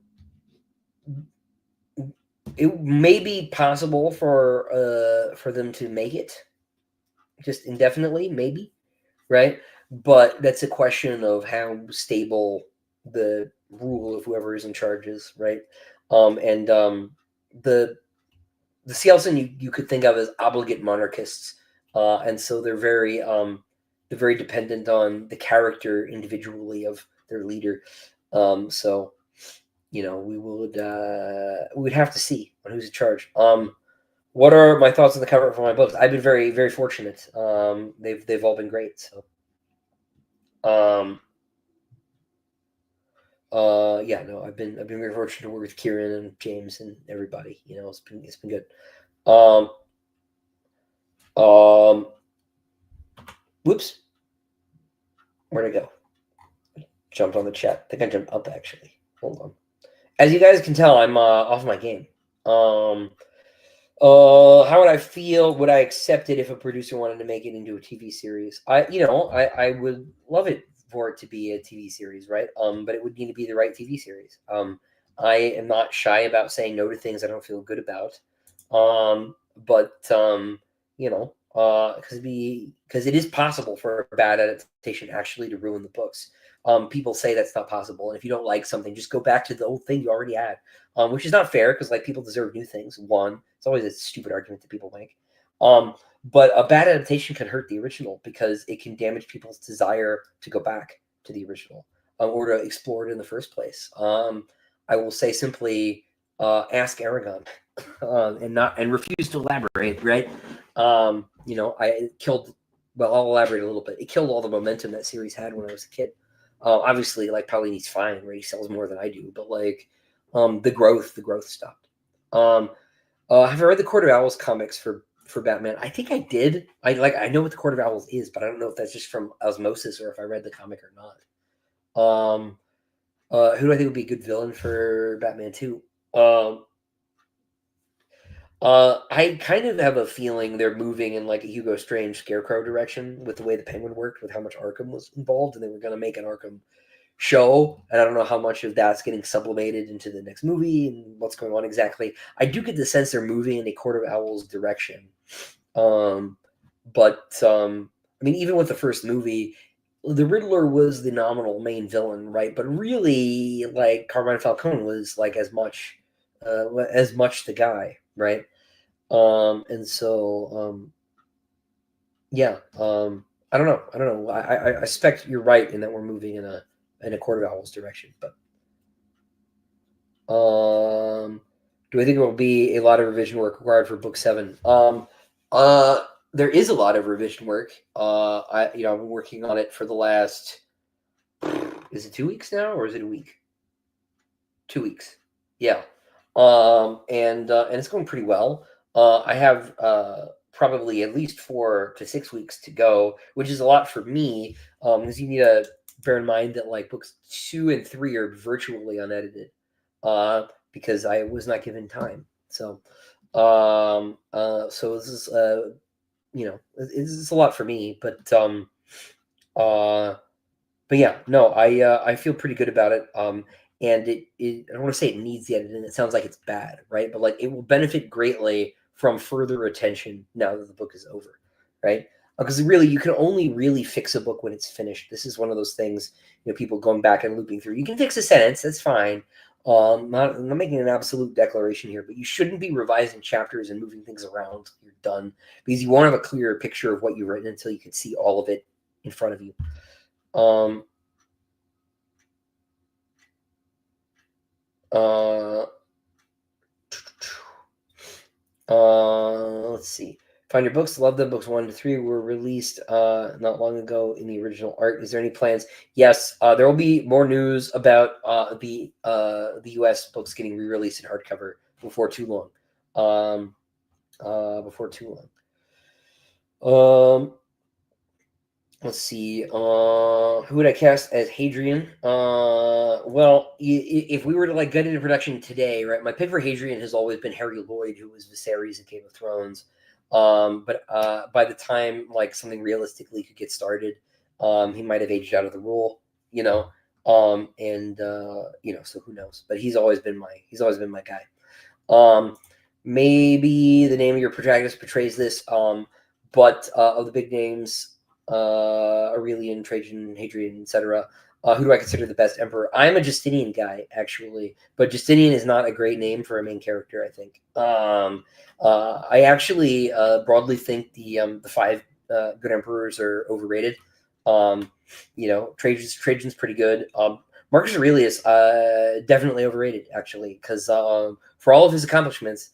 it may be possible for them to make it just indefinitely, maybe, right? But that's a question of how stable the rule of whoever is in charge is, right? And the the Cielson you could think of as obligate monarchists, and so they're very dependent on the character individually of their leader. So we would have to see on who's in charge. What are my thoughts on the cover for my books? I've been very very fortunate. They've all been great. So um, yeah, no, I've been very fortunate to work with Kieran and James and everybody. It's been good. Um, um, whoops, where'd I go? Jumped on the chat. I think I jumped up actually. Hold on. As you guys can tell, I'm off my game. How would I feel? Would I accept it if a producer wanted to make it into a TV series? I would love it for it to be a TV series, right? But it would need to be the right TV series. I am not shy about saying no to things I don't feel good about. but you know, because it is possible for a bad adaptation actually to ruin the books. People say that's not possible, and if you don't like something, just go back to the old thing you already had, which is not fair because like people deserve new things. One, it's always a stupid argument that people make. But a bad adaptation can hurt the original because it can damage people's desire to go back to the original, or to explore it in the first place. I will say simply, ask Aragon, and refuse to elaborate. Right? You know, it killed. Well, I'll elaborate a little bit. It killed all the momentum that series had when I was a kid. Obviously, like Paolini's fine, right? He sells more than I do, but like, the growth stopped. Have I read the Court of Owls comics for Batman? I think I did. I know what the Court of Owls is, but I don't know if that's just from osmosis or if I read the comic or not. Who do I think would be a good villain for Batman 2? I kind of have a feeling they're moving in like a Hugo Strange Scarecrow direction with the way the Penguin worked, with how much Arkham was involved, and they were going to make an Arkham show. And I don't know how much of that's getting sublimated into the next movie and what's going on exactly. I do get the sense they're moving in a Court of Owls direction. But I mean, even with the first movie, the Riddler was the nominal main villain, right? But really, like Carmine Falcone was like as much the guy, right? And so yeah, I don't know. I don't know. I suspect you're right in that we're moving in a Court of Owls direction, but do I think it will be a lot of revision work required for book 7? There is a lot of revision work. I've been working on it for the last, is it 2 weeks now, or is it a week? 2 weeks. Yeah. And it's going pretty well. I have probably at least 4 to 6 weeks to go, which is a lot for me. Because you need to bear in mind that like books 2 and 3 are virtually unedited, because I was not given time. So, so this is this is a lot for me, but yeah, no, I feel pretty good about it. And I don't want to say it needs the editing. It sounds like it's bad, right? But like it will benefit greatly from further attention now that the book is over, right? Because really, you can only really fix a book when it's finished. This is one of those things, people going back and looping through. You can fix a sentence, that's fine. I'm not making an absolute declaration here, but you shouldn't be revising chapters and moving things around until you're done, because you won't have a clear picture of what you've written until you can see all of it in front of you. Let's see. Find your books. Love them. Books 1 to 3 were released not long ago in the original art. Is there any plans? Yes, there will be more news about the U.S. books getting re-released in hardcover before too long. Before too long. Let's see. Who would I cast as Hadrian? Well, if we were to like get into production today, right? My pick for Hadrian has always been Harry Lloyd, who was Viserys in Game of Thrones. But by the time like something realistically could get started, he might have aged out of the role, so who knows? But he's always been my guy. Maybe the name of your protagonist portrays this. But of the big names, Aurelian, Trajan, Hadrian, etc. Who do I consider the best emperor? I'm a Justinian guy, actually, but Justinian is not a great name for a main character, I think. I actually broadly think the 5 good emperors are overrated. Trajan's pretty good. Marcus Aurelius, definitely overrated, actually, because for all of his accomplishments,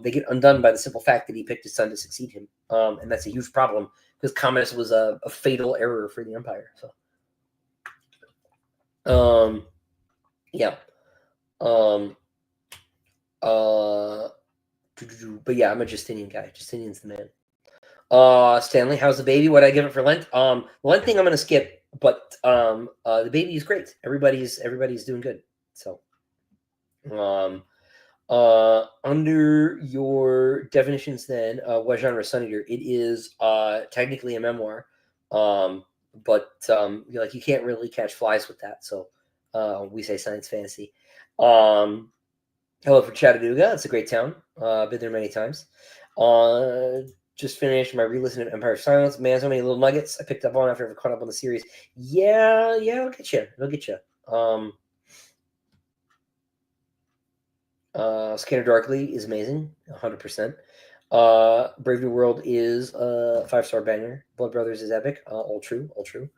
they get undone by the simple fact that he picked his son to succeed him, and that's a huge problem because Commodus was a fatal error for the empire. So, yeah. But yeah, I'm a Justinian guy. Justinian's the man. Stanley, how's the baby? What I give it for Lent? The Lent thing I'm gonna skip, but the baby is great. Everybody's doing good. So, under your definitions, then, what genre is Sun Eater? It is technically a memoir, but you can't really catch flies with that. So we say science fantasy. Hello for Chattanooga. It's a great town. Been there many times. Just finished my re-listen of Empire of Silence. Man, so many little nuggets I picked up on after I've caught up on the series. Yeah, it'll get you. It'll get you. Scanner Darkly is amazing, 100%. Brave New World is a 5-star banger. Blood Brothers is epic. All true, all true.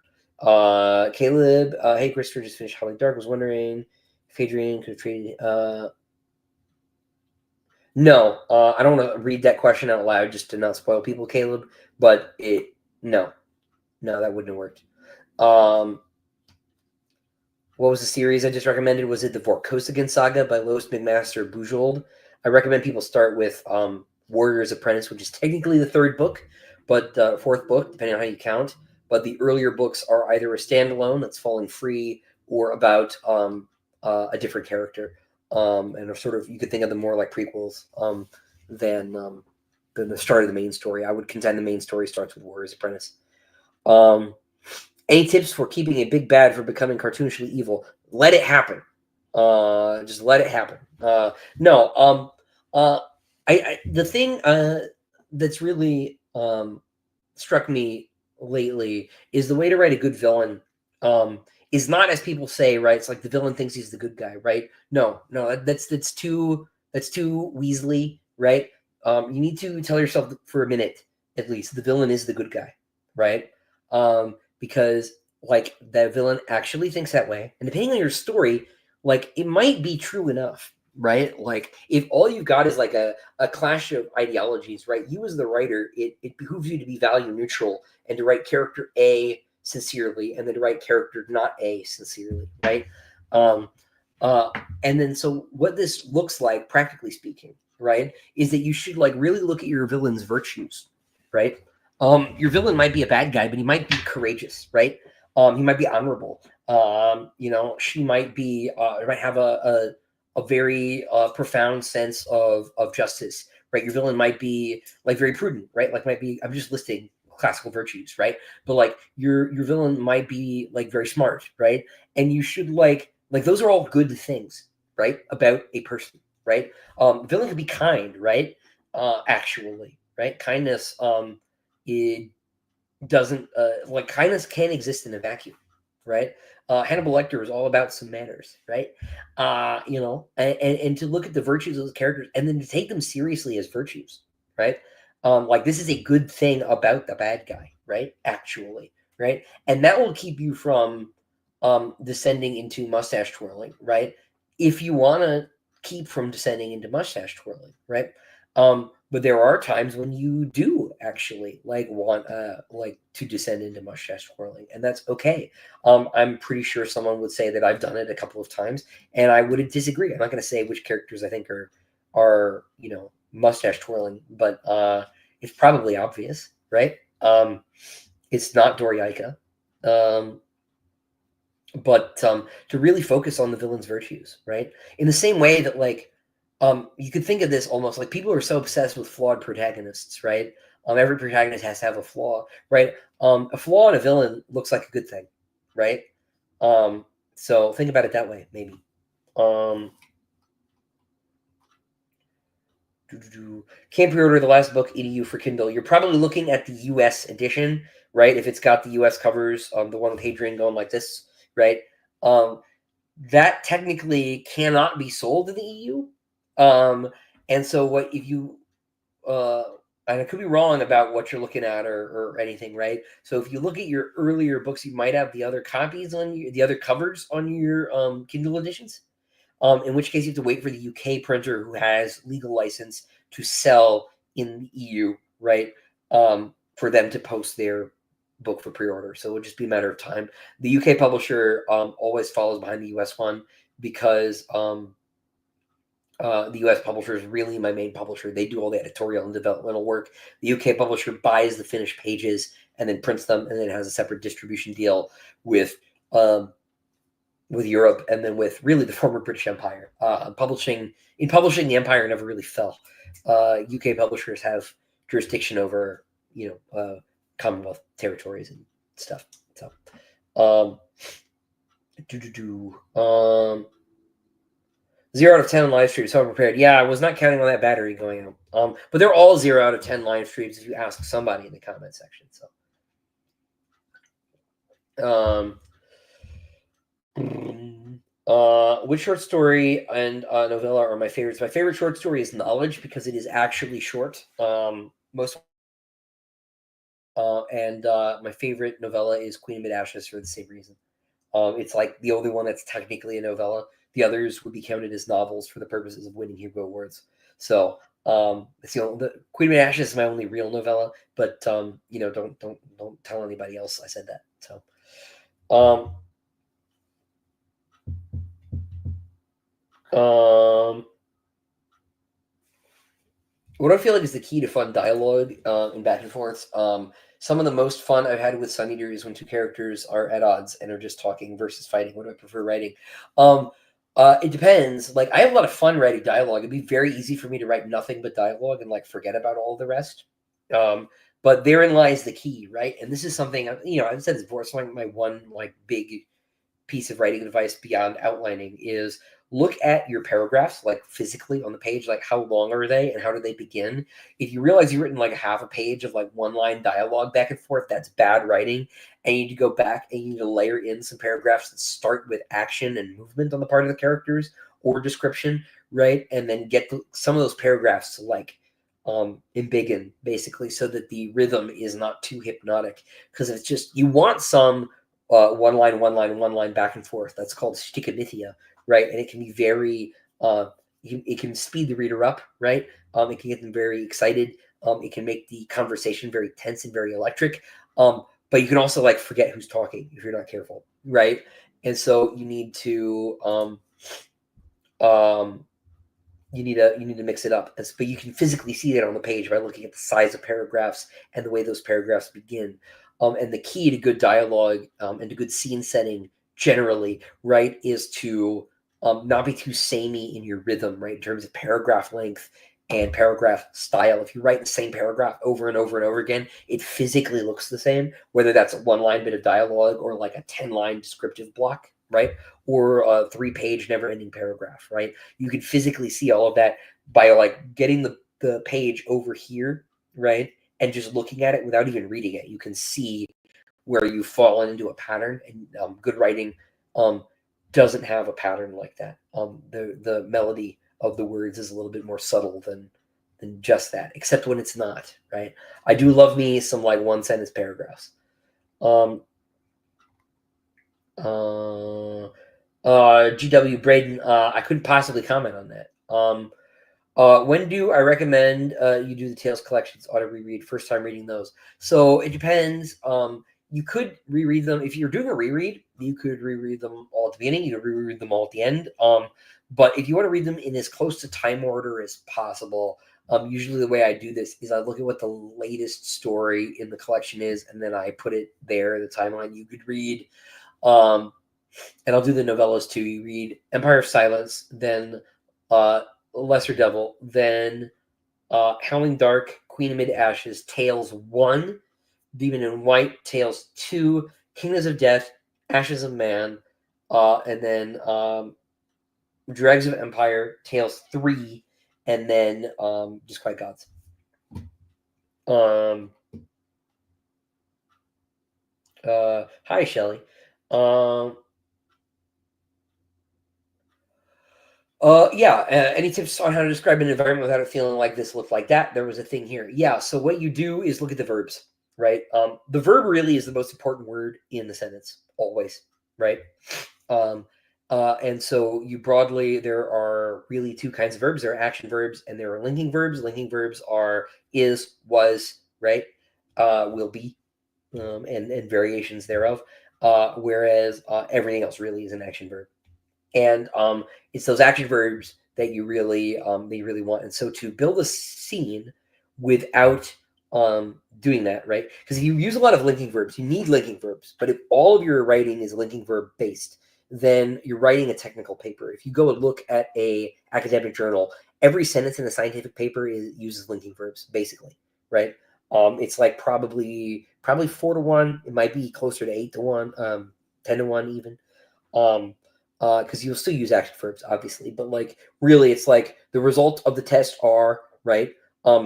Caleb, hey Christopher, just finished Howling Dark. Was wondering if Adrian could have traded. No, I don't want to read that question out loud just to not spoil people, Caleb. But no, that wouldn't have worked. What was the series I just recommended? Was it the Vorkosigan Saga by Lois McMaster Bujold? I recommend people start with Warrior's Apprentice, which is technically the third book, but fourth book, depending on how you count. But the earlier books are either a standalone that's falling free or about a different character, and are sort of, you could think of them more like prequels than the start of the main story. I would contend the main story starts with Warrior's Apprentice. Any tips for keeping a big bad from becoming cartoonishly evil? Let it happen. Just let it happen. No. The thing that's really struck me lately is the way to write a good villain is not as people say, right? It's like the villain thinks he's the good guy, right? No, that's too Weasley, right? You need to tell yourself for a minute at least the villain is the good guy, right? Because like the villain actually thinks that way, and depending on your story, like it might be true enough, right? Like if all you've got is like a clash of ideologies, right? You as the writer, it behooves you to be value neutral and to write character A sincerely, and then to write character not A sincerely, right? And then so what this looks like, practically speaking, right, is that you should like really look at your villain's virtues, right? Your villain might be a bad guy, but he might be courageous, right? He might be honorable. She might be might have a very profound sense of justice, right? Your villain might be like very prudent, right? Like might be, I'm just listing classical virtues, right? But like your villain might be like very smart, right? And you should like those are all good things, right? About a person, right? Villain could be kind, right? Actually, right? Kindness, it doesn't like kindness can't exist in a vacuum, right? Hannibal Lecter is all about some manners, right? And to look at the virtues of those characters and then to take them seriously as virtues, right? Like this is a good thing about the bad guy, right? Actually, right? And that will keep you from descending into mustache twirling, right? If you want to keep from descending into mustache twirling, right? But there are times when you do actually like want like to descend into mustache twirling, and that's okay. I'm pretty sure someone would say that I've done it a couple of times, and I wouldn't disagree. I'm not going to say which characters I think are mustache twirling, but it's probably obvious, right? It's not Doriaika. But to really focus on the villain's virtues, right? In the same way that like you could think of this almost like people are so obsessed with flawed protagonists, right? Every protagonist has to have a flaw, right? A flaw in a villain looks like a good thing, right? So think about it that way, maybe. Can't pre-order the last book EDU for Kindle. You're probably looking at the US edition, right? If it's got the US covers, the one with Hadrian going like this, right? That technically cannot be sold in the EU. And so what if you and I could be wrong about what you're looking at or anything, right? So if you look at your earlier books, you might have the other copies on the other covers on your Kindle editions. In which case you have to wait for the UK printer who has legal license to sell in the EU, right? For them to post their book for pre-order. So it'll just be a matter of time. The UK publisher always follows behind the US one because the US publisher is really my main publisher. They do all the editorial and developmental work. The UK publisher buys the finished pages and then prints them, and then has a separate distribution deal with Europe and then with really the former British Empire. Publishing the empire never really fell. UK publishers have jurisdiction over Commonwealth territories and stuff. So, 0 out of 10 live streams, so prepared. Yeah, I was not counting on that battery going out. But they're all 0 out of 10 live streams if you ask somebody in the comment section. So, which short story and novella are my favorites? My favorite short story is Knowledge because it is actually short. Most and My favorite novella is Queen of Mid Ashes for the same reason. It's like the only one that's technically a novella. The others would be counted as novels for the purposes of winning Hugo Awards. So it's the Queen of Mid Ashes is my only real novella, but don't tell anybody else I said that. So um, um, what I feel like is the key to fun dialogue and back and forth. Some of the most fun I've had with Sun Eater is when two characters are at odds and are just talking versus fighting. What do I prefer writing? Um, it depends. Like I have a lot of fun writing dialogue. It'd be very easy for me to write nothing but dialogue and like forget about all the rest. Um, but therein lies the key, right? And this is something I've said this before. It's like my one like big piece of writing advice beyond outlining is look at your paragraphs like physically on the page, like how long are they and how do they begin. If you realize you've written like half a page of like one line dialogue back and forth, that's bad writing, and you need to go back and you need to layer in some paragraphs that start with action and movement on the part of the characters or description, right? And then get some of those paragraphs to like embiggen basically so that the rhythm is not too hypnotic, because it's just you want some one line back and forth. That's called stickamithia, right? And it can be very, it can speed the reader up, right? It can get them very excited. It can make the conversation very tense and very electric. But you can also like forget who's talking if you're not careful, right? And so um, you need to mix it up. But you can physically see that on the page by looking at the size of paragraphs and the way those paragraphs begin. And the key to good dialogue and to good scene setting generally, right, is to not be too samey in your rhythm, right, in terms of paragraph length and paragraph style. If you write the same paragraph over and over and over again, it physically looks the same, whether that's a one line bit of dialogue or like a 10-line descriptive block, right, or a 3-page never ending paragraph, right? You can physically see all of that by like getting the page over here, right? And just looking at it without even reading it. You can see where you've fallen into a pattern, and good writing um, doesn't have a pattern like that. The melody of the words is a little bit more subtle than just that, except when it's not, right? I do love me some like one sentence paragraphs. Um, uh, GW Braden, I couldn't possibly comment on that. When do I recommend you do the Tales collections auto reread? First time reading those, so it depends. You could reread them if you're doing a reread. You could reread them all at the beginning. You could reread them all at the end. But if you want to read them in as close to time order as possible, usually the way I do this is I look at what the latest story in the collection is, and then I put it there in the timeline you could read. Um, and I'll do the novellas too. You read Empire of Silence, then uh, Lesser Devil, then Howling Dark, Queen of Mid Ashes, Tales 1, Demon in White, Tales 2, Kingdoms of Death, Ashes of Man, and then Dregs of Empire, Tales 3, and then Disquiet Gods. Um, Hi, Shelly. Um, yeah. Any tips on how to describe an environment without it feeling like this looked like that? There was a thing here. Yeah. So what you do is look at the verbs, right? The verb really is the most important word in the sentence, always, right? Um, and so you broadly, there are really two kinds of verbs. There are action verbs and there are linking verbs. Linking verbs are is, was, right? Will be, and variations thereof. Whereas everything else really is an action verb, and it's those action verbs that you really want. And so to build a scene without doing that, right? Because if you use a lot of linking verbs, you need linking verbs. But if all of your writing is linking verb based, then you're writing a technical paper. If you go and look at a academic journal, every sentence in a scientific paper uses linking verbs, basically, right? It's like probably 4-1. It might be closer to 8-1, 10-1 even. Um, because you'll still use action verbs, obviously, but like really, it's like the result of the test are right.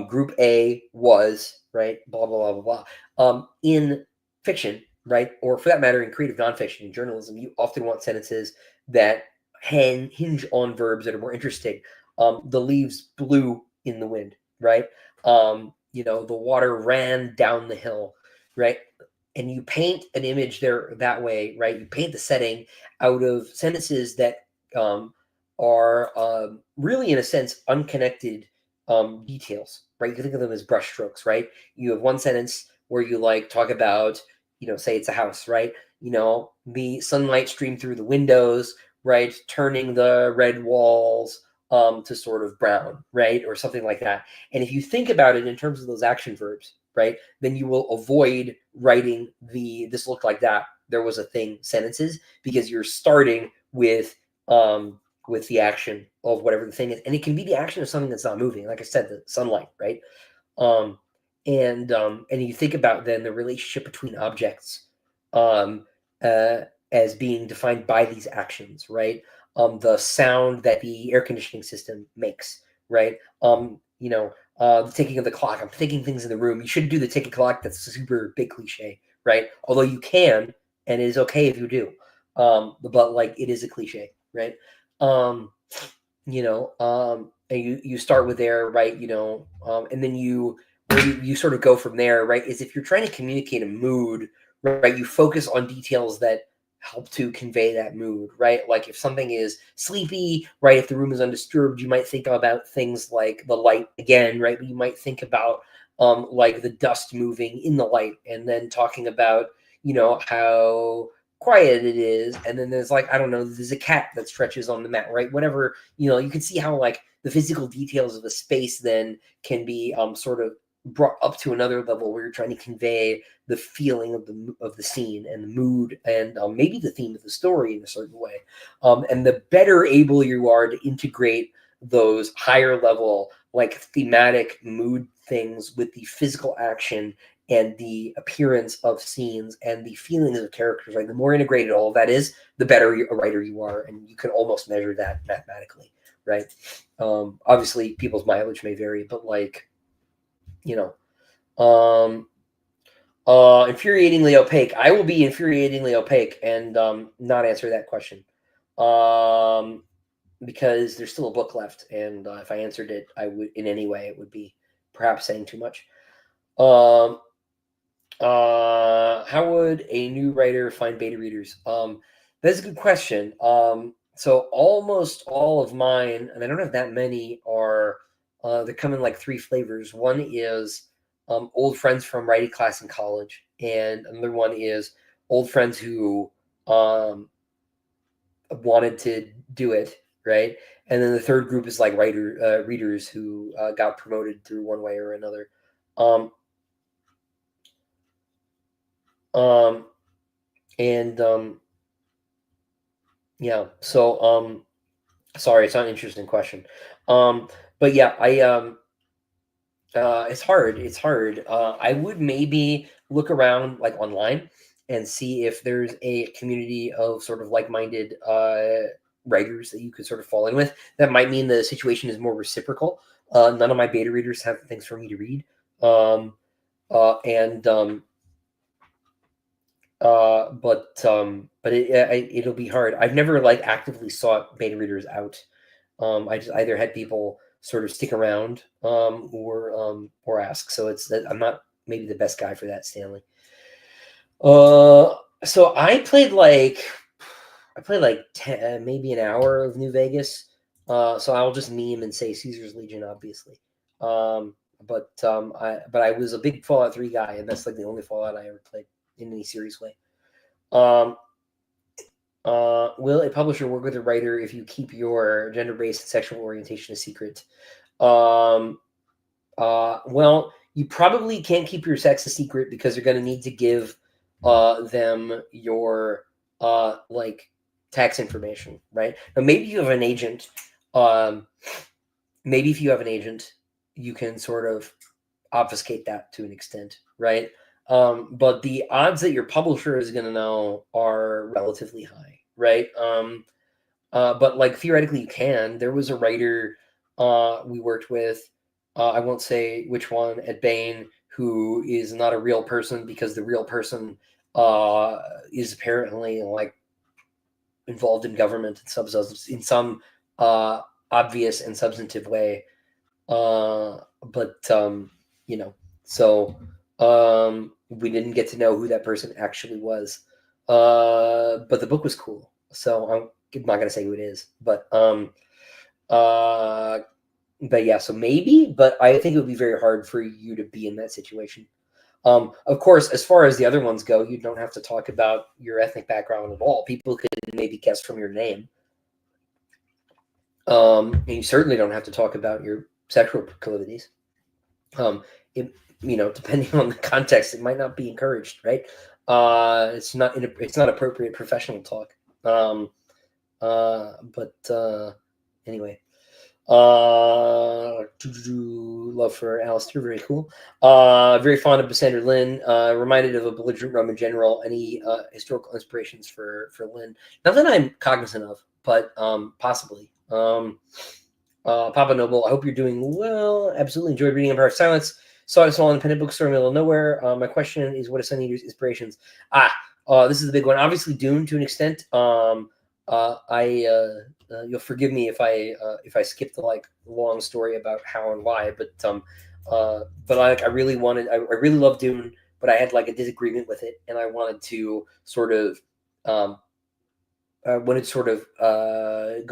Group A was right. Blah blah blah blah blah. In fiction, right, or for that matter, in creative nonfiction, in journalism, you often want sentences that hinge on verbs that are more interesting. The leaves blew in the wind, right? The water ran down the hill, right? And you paint an image there that way, right? You paint the setting out of sentences that are really, in a sense, unconnected details, right? You can think of them as brushstrokes, right? You have one sentence where you like talk about, say it's a house, right? The sunlight streamed through the windows, right? Turning the red walls to sort of brown, right? Or something like that. And if you think about it in terms of those action verbs, right, then you will avoid writing the "this looked like that, there was a thing" sentences, because you're starting with the action of whatever the thing is, and it can be the action of something that's not moving. Like I said, the sunlight, right? Um, and you think about then the relationship between objects um, uh, as being defined by these actions, right? The sound that the air conditioning system makes, right? The ticking of the clock. I'm thinking things in the room. You shouldn't do the ticking clock. That's a super big cliche, right? Although you can, and it is okay if you do. But like it is a cliche, right? Um, and you start with there, right? And then you sort of go from there, right? Is if you're trying to communicate a mood, right? You focus on details that help to convey that mood, right? Like if something is sleepy, right? If the room is undisturbed, you might think about things like the light again, right? But you might think about like the dust moving in the light, and then talking about how quiet it is, and then there's like, I don't know, there's a cat that stretches on the mat, right? Whatever, you can see how like the physical details of a space then can be sort of brought up to another level where you're trying to convey the feeling of the scene and the mood, and maybe the theme of the story in a certain way. And the better able you are to integrate those higher level like thematic mood things with the physical action and the appearance of scenes and the feelings of characters, right? The more integrated all of that is, the better a writer you are, and you can almost measure that mathematically, right? Obviously, people's mileage may vary, but like, you know, um, infuriatingly opaque. I will be infuriatingly opaque and not answer that question, um, because there's still a book left, and if I answered it, I would in any way it would be perhaps saying too much. Um, how would a new writer find beta readers? That's a good question. So almost all of mine, and I don't have that many, are they come in like three flavors. One is old friends from writing class in college, and another one is old friends who wanted to do it, right? And then the third group is like readers who got promoted through one way or another. Um, um, and Yeah. So, sorry, it's not an interesting question. Um, but yeah, it's hard. It's hard. I would maybe look around like online and see if there's a community of sort of like-minded writers that you could sort of fall in with. That might mean the situation is more reciprocal. None of my beta readers have things for me to read. Um, and it'll be hard. I've never like actively sought beta readers out. I just either had people sort of stick around or ask. So it's that I'm not maybe the best guy for that, Stanley. So I played like 10, maybe an hour of New Vegas. So I'll just meme and say Caesar's Legion, obviously. But I was a big Fallout 3 guy, and that's like the only Fallout I ever played in any serious way. Um, will a publisher work with a writer if you keep your gender-based and sexual orientation a secret? Um, well, you probably can't keep your sex a secret because you're going to need to give them your like tax information, right? Now, maybe you have an agent. Um, maybe if you have an agent, you can sort of obfuscate that to an extent, right? But the odds that your publisher is going to know are relatively high, right? but like theoretically you can. There was a writer we worked with, I won't say which one, at Bain, who is not a real person because the real person is apparently like involved in government and in some uh, obvious and substantive way. But you know, so we didn't get to know who that person actually was. But the book was cool, so I'm not gonna say who it is, uh, but yeah, so maybe, but I think it would be very hard for you to be in that situation. Of course, as far as the other ones go, you don't have to talk about your ethnic background at all. People can maybe guess from your name. And you certainly don't have to talk about your sexual proclivities. It, depending on the context, it might not be encouraged, right? It's not appropriate professional talk. But anyway, love for Alistair, very cool. Very fond of Bassander Lin. Reminded of a belligerent Roman general. Any historical inspirations for Lin? Not that I'm cognizant of, but possibly. Papa Noble, I hope you're doing well. Absolutely enjoyed reading Empire of Silence. Saw it a small independent bookstore in the middle of nowhere. My question is, what are some of your inspirations? This is the big one. Obviously, Dune to an extent. You'll forgive me if I skip the like long story about how and why, but I really really love Dune, but I had like a disagreement with it, and I wanted to sort of go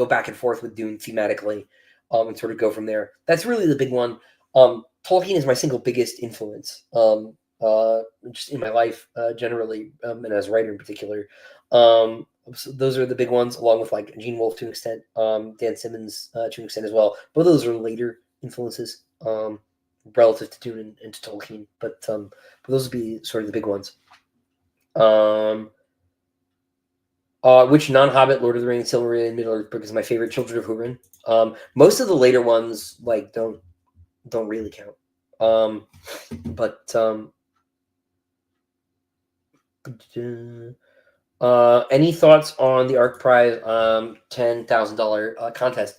back and forth with Dune thematically, and sort of go from there. That's really the big one. Tolkien is my single biggest influence, just in my life generally, and as a writer in particular. So those are the big ones, along with like Gene Wolfe to an extent, Dan Simmons to an extent as well. Both of those are later influences relative to Dune and to Tolkien, but those would be sort of the big ones. Which non-Hobbit, Lord of the Rings, Silmarillion, Middle-earth book is my favorite? Children of Húrin. Most of the later ones like don't really count. But any thoughts on the ARC Prize $10,000 contest?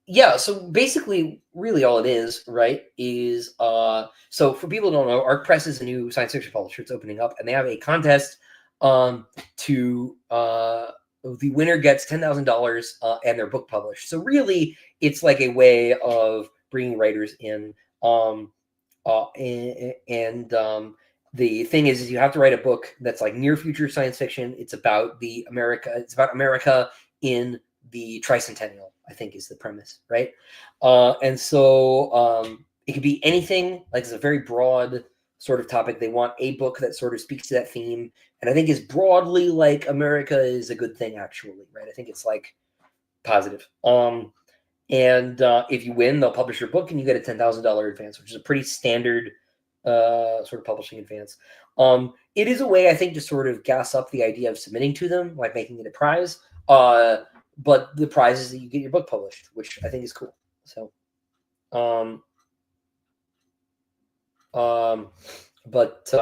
Yeah. So basically, really, all it is, right, is so for people who don't know, ARC Press is a new science fiction publisher. It's opening up, and they have a contest to the winner gets $10,000 and their book published. So really, it's like a way of bringing writers in. And the thing is you have to write a book that's like near future science fiction. It's about America in the tricentennial, I think is the premise, right? And so it could be anything. Like it's a very broad sort of topic. They want a book that sort of speaks to that theme, and I think is broadly like America is a good thing, actually, right? I think it's like positive. And if you win, they'll publish your book, and you get a $10,000 advance, which is a pretty standard sort of publishing advance. It is a way, I think, to sort of gas up the idea of submitting to them, like making it a prize. But the prize is that you get your book published, which I think is cool. So, but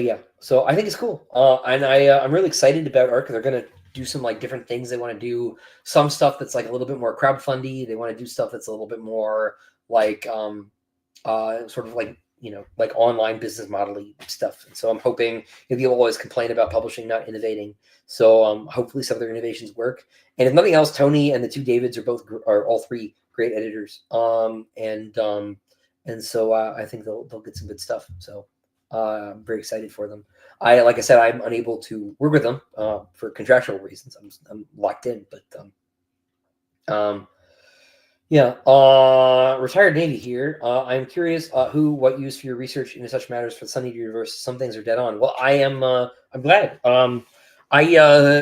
yeah, so I think it's cool, and I'm really excited about ARC. They're gonna do some like different things. They want to do some stuff that's like a little bit more crowdfundy. They want to do stuff that's a little bit more like sort of like like online business model stuff. And so I'm hoping people always complain about publishing not innovating. So hopefully some of their innovations work. And if nothing else, Tony and the two Davids are all three great editors. And so I think they'll get some good stuff. So I'm very excited for them. Like I said, I'm unable to work with them for contractual reasons. I'm locked in, but yeah. Retired Navy here. I'm curious what use for your research into such matters for the Sun Eater universe. Some things are dead on. Well, I'm glad. I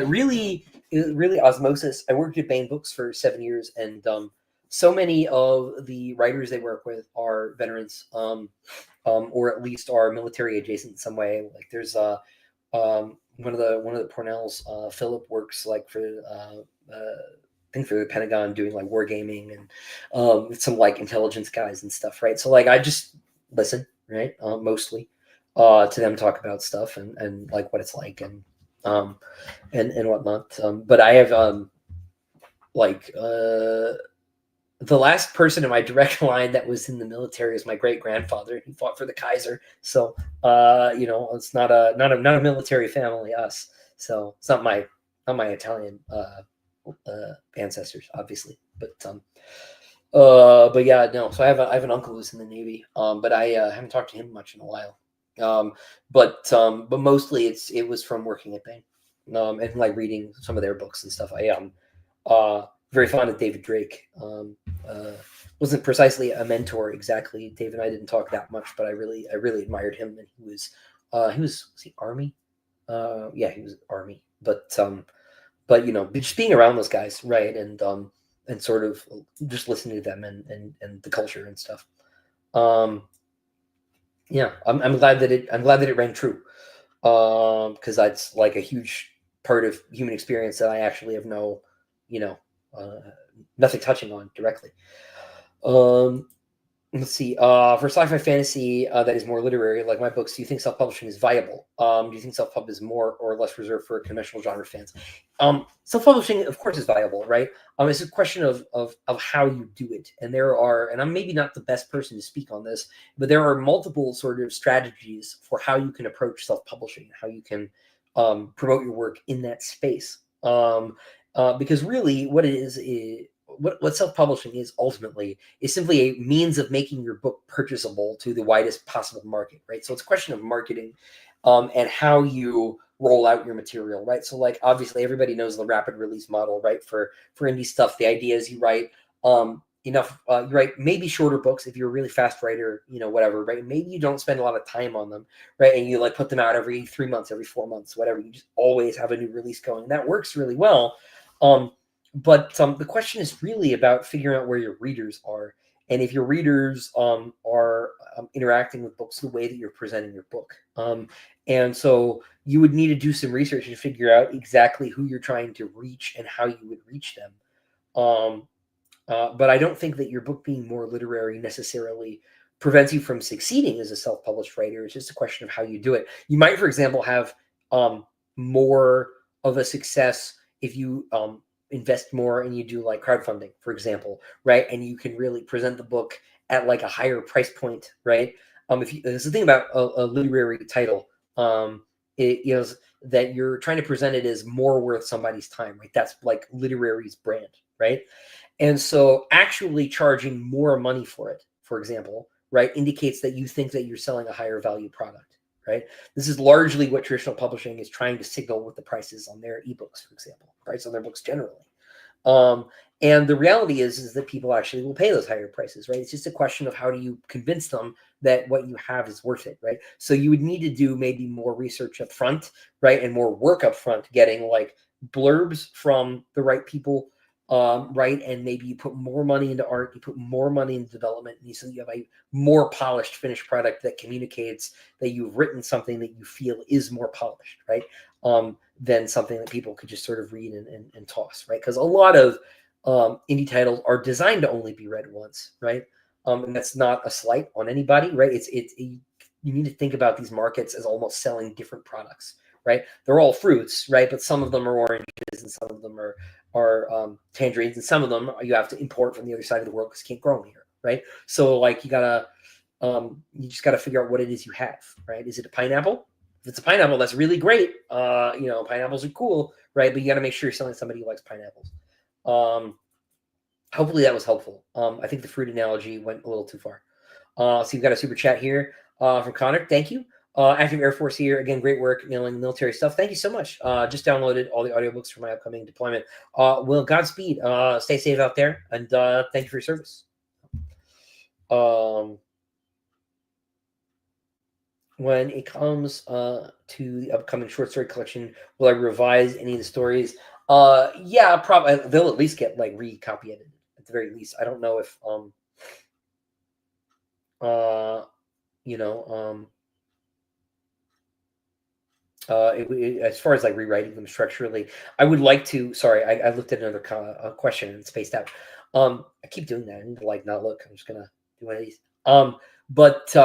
really osmosis. I worked at Bain Books for 7 years, and so many of the writers they work with are veterans, or at least are military adjacent in some way. Like there's one of the Pornells, Philip, works like for I think for the Pentagon, doing like wargaming and with some like intelligence guys and stuff, right? So like I just listen, right? Mostly. to them, talk about stuff and like what it's like um and whatnot. But I have like the last person in my direct line that was in the military is my great grandfather. He fought for the Kaiser, so it's not a military family. Us, so it's not my Italian ancestors, obviously, but yeah, no. So I have an uncle who's in the Navy, but I haven't talked to him much in a while. Um, but mostly it was from working at Bain, and like reading some of their books and stuff. I very fond of David Drake. Uh, wasn't precisely a mentor exactly. Dave and I didn't talk that much, but I really admired him, and was he Army? Yeah, he was Army, but just being around those guys, right, and sort of just listening to them and the culture and stuff. Yeah, I'm glad that it rang true, because that's like a huge part of human experience that I actually have you know, uh, nothing touching on directly. Um, Let's see. For sci-fi fantasy that is more literary, like my books, do you think self-publishing is viable? Do you think self-pub is more or less reserved for conventional genre fans? Self-publishing, of course, is viable, right? It's a question of how you do it, and and I'm maybe not the best person to speak on this, but there are multiple sort of strategies for how you can approach self-publishing, how you can promote your work in that space. Because really, what it is what self-publishing is ultimately is simply a means of making your book purchasable to the widest possible market, right? So it's a question of marketing, and how you roll out your material, right? So like obviously everybody knows the rapid release model, right? For indie stuff, the idea is you write maybe shorter books if you're a really fast writer, whatever, right? Maybe you don't spend a lot of time on them, right? And you like put them out every 3 months, every 4 months, whatever. You just always have a new release going. That works really well. But the question is really about figuring out where your readers are, and if your readers are interacting with books the way that you're presenting your book. And so you would need to do some research to figure out exactly who you're trying to reach and how you would reach them. Um, but I don't think that your book being more literary necessarily prevents you from succeeding as a self-published writer. It's just a question of how you do it. You might, for example, have more of a success if you invest more and you do like crowdfunding, for example, right? And you can really present the book at like a higher price point, right? If there's the thing about a literary title, that you're trying to present it as more worth somebody's time, right? That's like literary's brand, right? And so actually charging more money for it, for example, right, indicates that you think that you're selling a higher value product, right? This is largely what traditional publishing is trying to signal with the prices on their ebooks, for example, price on their books generally. Um, and the reality is that people actually will pay those higher prices, right? It's just a question of how do you convince them that what you have is worth it, right? So you would need to do maybe more research up front, right, and more work up front, getting like blurbs from the right people, right, and maybe you put more money into art, you put more money into development, and so you have a more polished finished product that communicates that you've written something that you feel is more polished, right? Than something that people could just sort of read and toss, right? Because a lot of indie titles are designed to only be read once, right? And that's not a slight on anybody, right? You need to think about these markets as almost selling different products, right? They're all fruits, right? But some of them are oranges and some of them are tangerines, and some of them you have to import from the other side of the world because you can't grow them here, right? So like you just gotta figure out what it is you have, right? Is it a pineapple? If it's a pineapple, that's really great. Pineapples are cool, right? But you got to make sure you're selling somebody who likes pineapples. Hopefully that was helpful. I think the fruit analogy went a little too far. So you've got a super chat here from Connor. Thank you. Active Air Force here. Again, great work nailing military stuff. Thank you so much. Just downloaded all the audiobooks for my upcoming deployment. Well, Godspeed. Stay safe out there. And thank you for your service. When it comes to the upcoming short story collection, will I revise any of the stories? Yeah, probably they'll at least get like recopy edited at the very least. I don't know if you know as far as like rewriting them structurally, I would like to. Sorry, I looked at another question and spaced out. I keep doing that. I need to like not look. I'm just gonna do one of these. But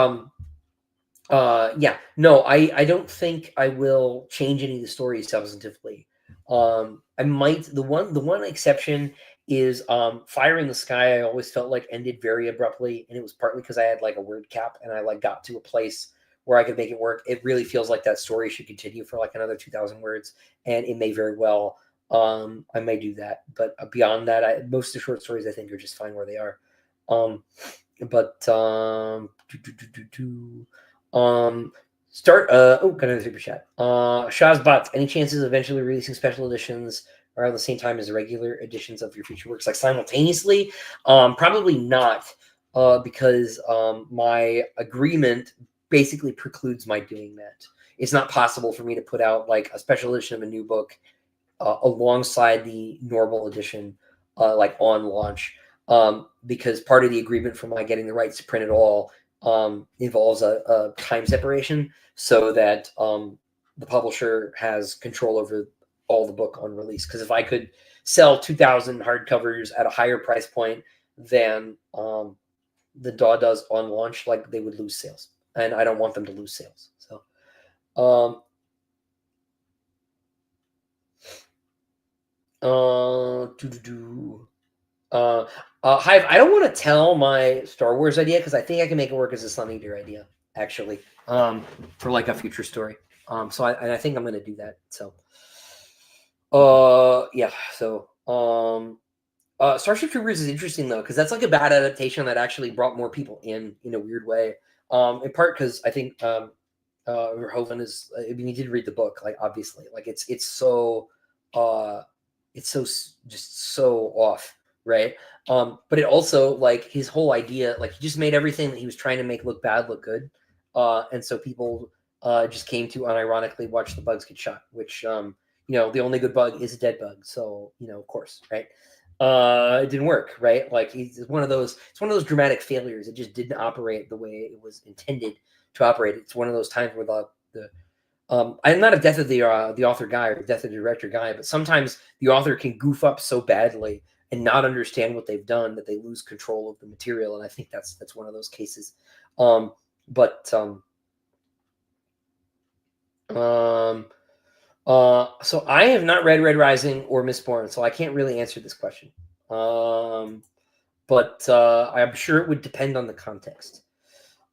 Yeah, no, I don't think I will change any of the stories substantively. I might the one exception is Fire in the Sky. I always felt like ended very abruptly, and it was partly because I had like a word cap, and I like got to a place where I could make it work. It really feels like that story should continue for like another 2,000 words, and it may very well. I may do that, but beyond that, most of the short stories I think are just fine where they are. Um, but um start got another super chat. Shazbot, any chances of eventually releasing special editions around the same time as the regular editions of your future works, like simultaneously? Probably not, because my agreement basically precludes my doing that. It's not possible for me to put out like a special edition of a new book alongside the normal edition, like on launch, because part of the agreement for my getting the rights to print it all involves a time separation, so that the publisher has control over all the book on release. Because if I could sell 2,000 hardcovers at a higher price point than the DAW does on launch, like they would lose sales, and I don't want them to lose sales. So. Um, do. Hive, I don't want to tell my Star Wars idea because I think I can make it work as a Sun Eater idea, actually, for like a future story. I think I'm going to do that. So, yeah. So, Starship Troopers is interesting though because that's like a bad adaptation that actually brought more people in a weird way. In part because I think Verhoeven is. I mean, he did read the book, like obviously, like uh, just so off, right? But it also like his whole idea, like he just made everything that he was trying to make look bad look good, and so people just came to unironically watch the bugs get shot, which the only good bug is a dead bug, so of course, right? It didn't work, right? Like it's one of those dramatic failures. It just didn't operate the way it was intended to operate. It's one of those times where the I'm not a death of the author guy or death of the director guy, but sometimes the author can goof up so badly and not understand what they've done that they lose control of the material, and I think that's one of those cases. But um, so I have not read Red Rising or Mistborn, so I can't really answer this question. But I'm sure it would depend on the context.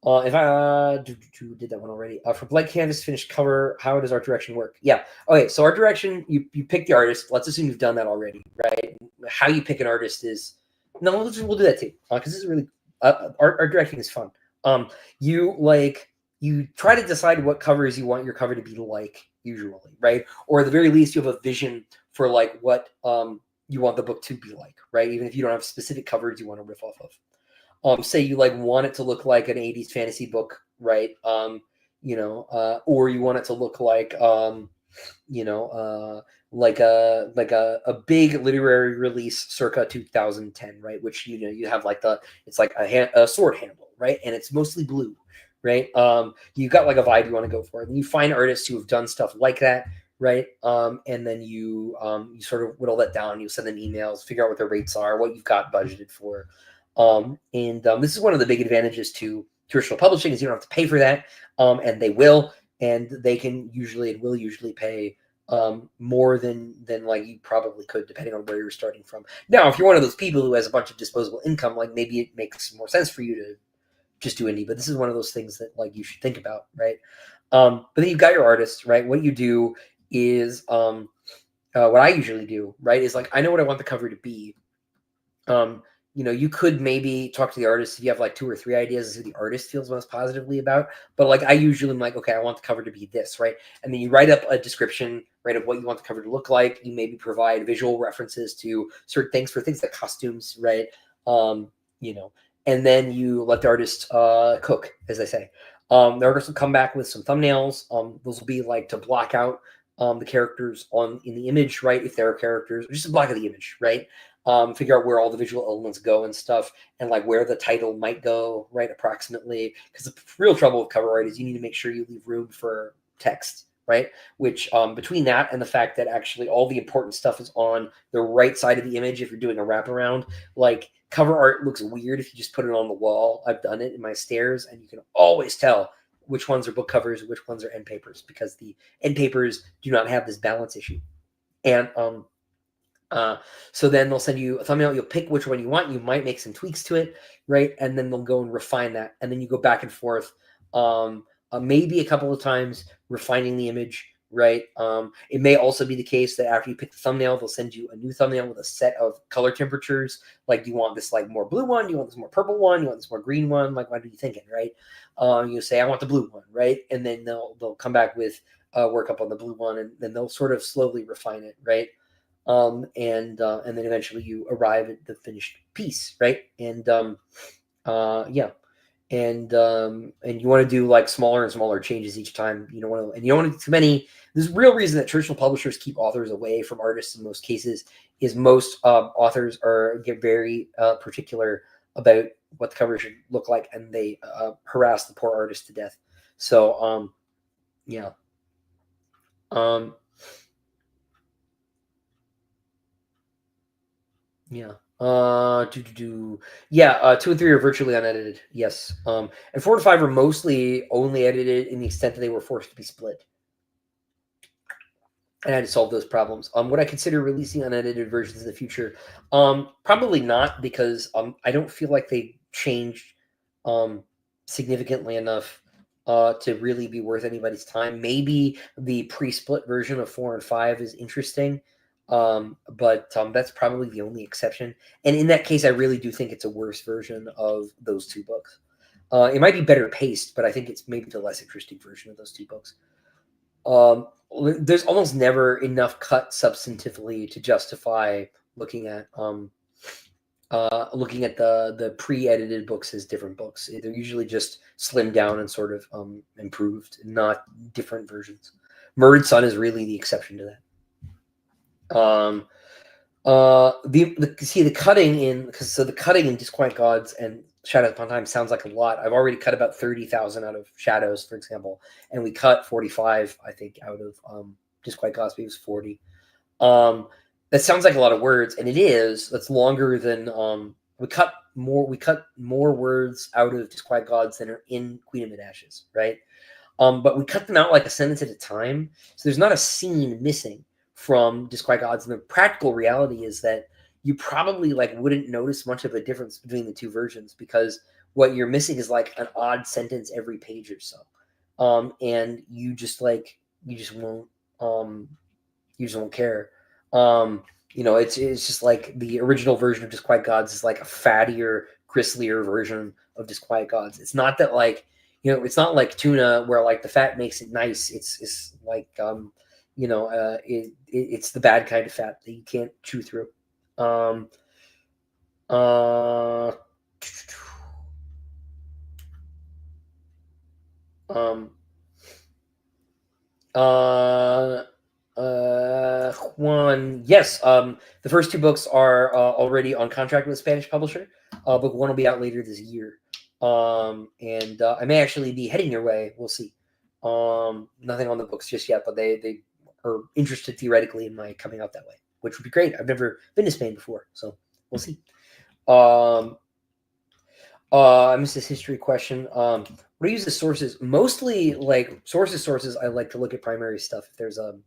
If I did that one already. For blank canvas, finished cover, how does art direction work? Yeah. Okay. So art direction, you pick the artist. Let's assume you've done that already, right? How you pick an artist is no. We'll do that too, because this is really art directing is fun. You you try to decide what covers you want your cover to be like, usually, right? Or at the very least, you have a vision for like what you want the book to be like, right? Even if you don't have specific covers you want to riff off of. Say you like want it to look like an 80s fantasy book, right? Or you want it to look like you know like a big literary release circa 2010, right? Which you have like it's like a sword handle, right? And it's mostly blue, right? You got like a vibe you want to go for, and you find artists who have done stuff like that, right? And then you sort of whittle that down. You send them emails, figure out what their rates are, what you've got budgeted for. This is one of the big advantages to traditional publishing is you don't have to pay for that, and they will, and they will usually pay more than like you probably could, depending on where you're starting from. Now, if you're one of those people who has a bunch of disposable income, like maybe it makes more sense for you to just do indie. But this is one of those things that like you should think about, right? But then you've got your artists, right? What you do is what I usually do, right, is like I know what I want the cover to be. um you could maybe talk to the artist if you have like two or three ideas as who the artist feels most positively about, but like I usually am like, okay, I want the cover to be this, right? And then you write up a description, right, of what you want the cover to look like. You maybe provide visual references to certain things for things like costumes, right? um you know and then you let the artist cook, as I say. The artist will come back with some thumbnails. Those will be like to block out the characters on in the image, right? If there are characters, just a block of the image, right? Figure out where all the visual elements go and stuff, and like where the title might go, right, approximately. Because the real trouble with cover art is you need to make sure you leave room for text, right? Which between that and the fact that actually all the important stuff is on the right side of the image, if you're doing a wraparound, like cover art looks weird if you just put it on the wall. I've done it in my stairs, and you can always tell which ones are book covers, which ones are end papers, because the end papers do not have this balance issue. And so then they'll send you a thumbnail. You'll pick which one you want. You might make some tweaks to it, right? And then they'll go and refine that. And then you go back and forth, maybe a couple of times, refining the image, right? It may also be the case that after you pick the thumbnail, they'll send you a new thumbnail with a set of color temperatures. Like, do you want this like more blue one? Do you want this more purple one? Do you want this more green one? Like, what are you thinking, right? You say, I want the blue one, right? And then they'll come back with work up on the blue one, and then they'll sort of slowly refine it, right? And then eventually you arrive at the finished piece, right? And yeah, and you want to do like smaller and smaller changes each time. You don't want to, and you don't want to do too many. There's a real reason that traditional publishers keep authors away from artists in most cases is most authors get very particular about what the cover should look like, and they harass the poor artist to death. So yeah. Yeah. Yeah, 2 and 3 are virtually unedited. Yes. And 4 and 5 are mostly only edited in the extent that they were forced to be split. And I had to solve those problems. Would I consider releasing unedited versions in the future? Probably not, because I don't feel like they changed significantly enough to really be worth anybody's time. Maybe the pre-split version of 4 and 5 is interesting, but that's probably the only exception. And in that case, I really do think it's a worse version of those 2 books. It might be better paced, but I think it's maybe the less interesting version of those 2 books. There's almost never enough cut substantively to justify looking at the pre-edited books as different books. They're usually just slimmed down and sort of improved, not different versions. Murdered Sun is really the exception to that. The cutting in the cutting in Disquiet Gods and Shadows Upon Time sounds like a lot. I've already cut about 30,000 out of Shadows, for example, and we cut 45, I think, out of Disquiet Gods. It was 40. That sounds like a lot of words, and it is. That's longer than we cut more words out of Disquiet Gods than are in Queen of Mid-Ashes, right? But we cut them out like a sentence at a time, so there's not a scene missing from Disquiet Gods. And the practical reality is that you probably wouldn't notice much of a difference between the 2 versions, because what you're missing is like an odd sentence every page or so, and you just won't care. It's just like the original version of Disquiet Gods is like a fattier, gristlier version of Disquiet Gods. It's not that it's not like tuna where like the fat makes it nice. It's like it's the bad kind of fat that you can't chew through. Juan, yes. The first 2 books are already on contract with a Spanish publisher. Book 1 will be out later this year. And I may actually be heading your way. We'll see. Nothing on the books just yet, but they are interested theoretically in my coming out that way, which would be great. I've never been to Spain before, so we'll see. I missed this history question. What do you use as sources? Mostly like sources. I like to look at primary stuff. If there's so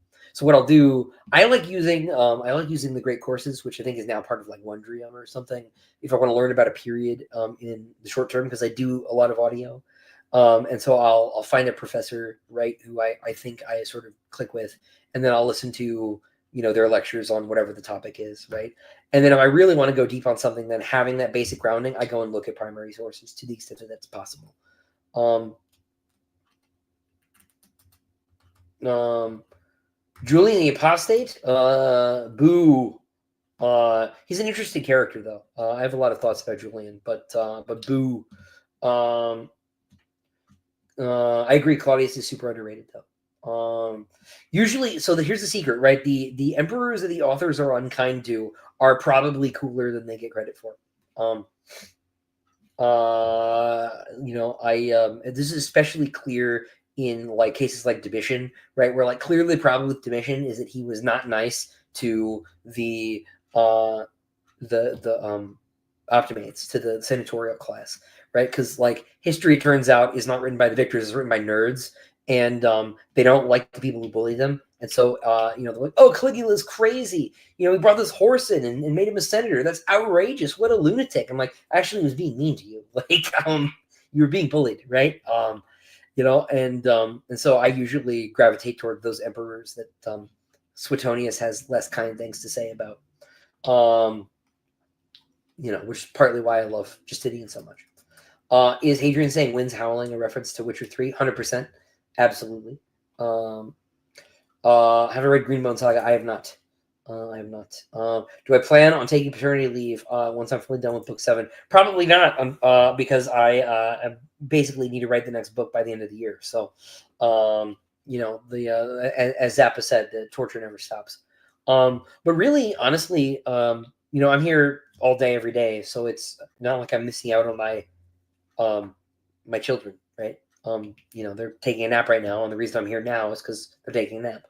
what I'll do, I like using the Great Courses, which I think is now part of like Wondrium or something. If I want to learn about a period in the short term, because I do a lot of audio, and so I'll find a professor, right, who I think I sort of click with, and then I'll listen to their lectures on whatever the topic is, right? And then if I really want to go deep on something, then having that basic grounding, I go and look at primary sources to the extent that that's possible. Julian the Apostate, boo. He's an interesting character, though. I have a lot of thoughts about Julian, but boo. I agree. Claudius is super underrated, though. Usually, so here's the secret, right? The emperors that the authors are unkind to are probably cooler than they get credit for. This is especially clear in like cases like Domitian, right? Where like clearly the problem with Domitian is that he was not nice to the optimates, to the senatorial class, right? Because like history, it turns out, is not written by the victors; it's written by nerds, and they don't like the people who bully them. And so, they're like, "Oh, Caligula's crazy. He brought this horse in and made him a senator. That's outrageous. What a lunatic." I'm like, actually, he was being mean to you. Like, you were being bullied, right? And so I usually gravitate toward those emperors that Suetonius has less kind things to say about. Which is partly why I love Justinian so much. Is Hadrian saying "Winds Howling" a reference to Witcher 3? 100%. Absolutely. Have I read Greenbone Saga? I have not. I have not. Do I plan on taking paternity leave once I'm fully done with book 7? Probably not, because I basically need to write the next book by the end of the year. So, as Zappa said, the torture never stops. But really, honestly, I'm here all day, every day, so it's not like I'm missing out on my children, right? They're taking a nap right now, and the reason I'm here now is because they're taking a nap.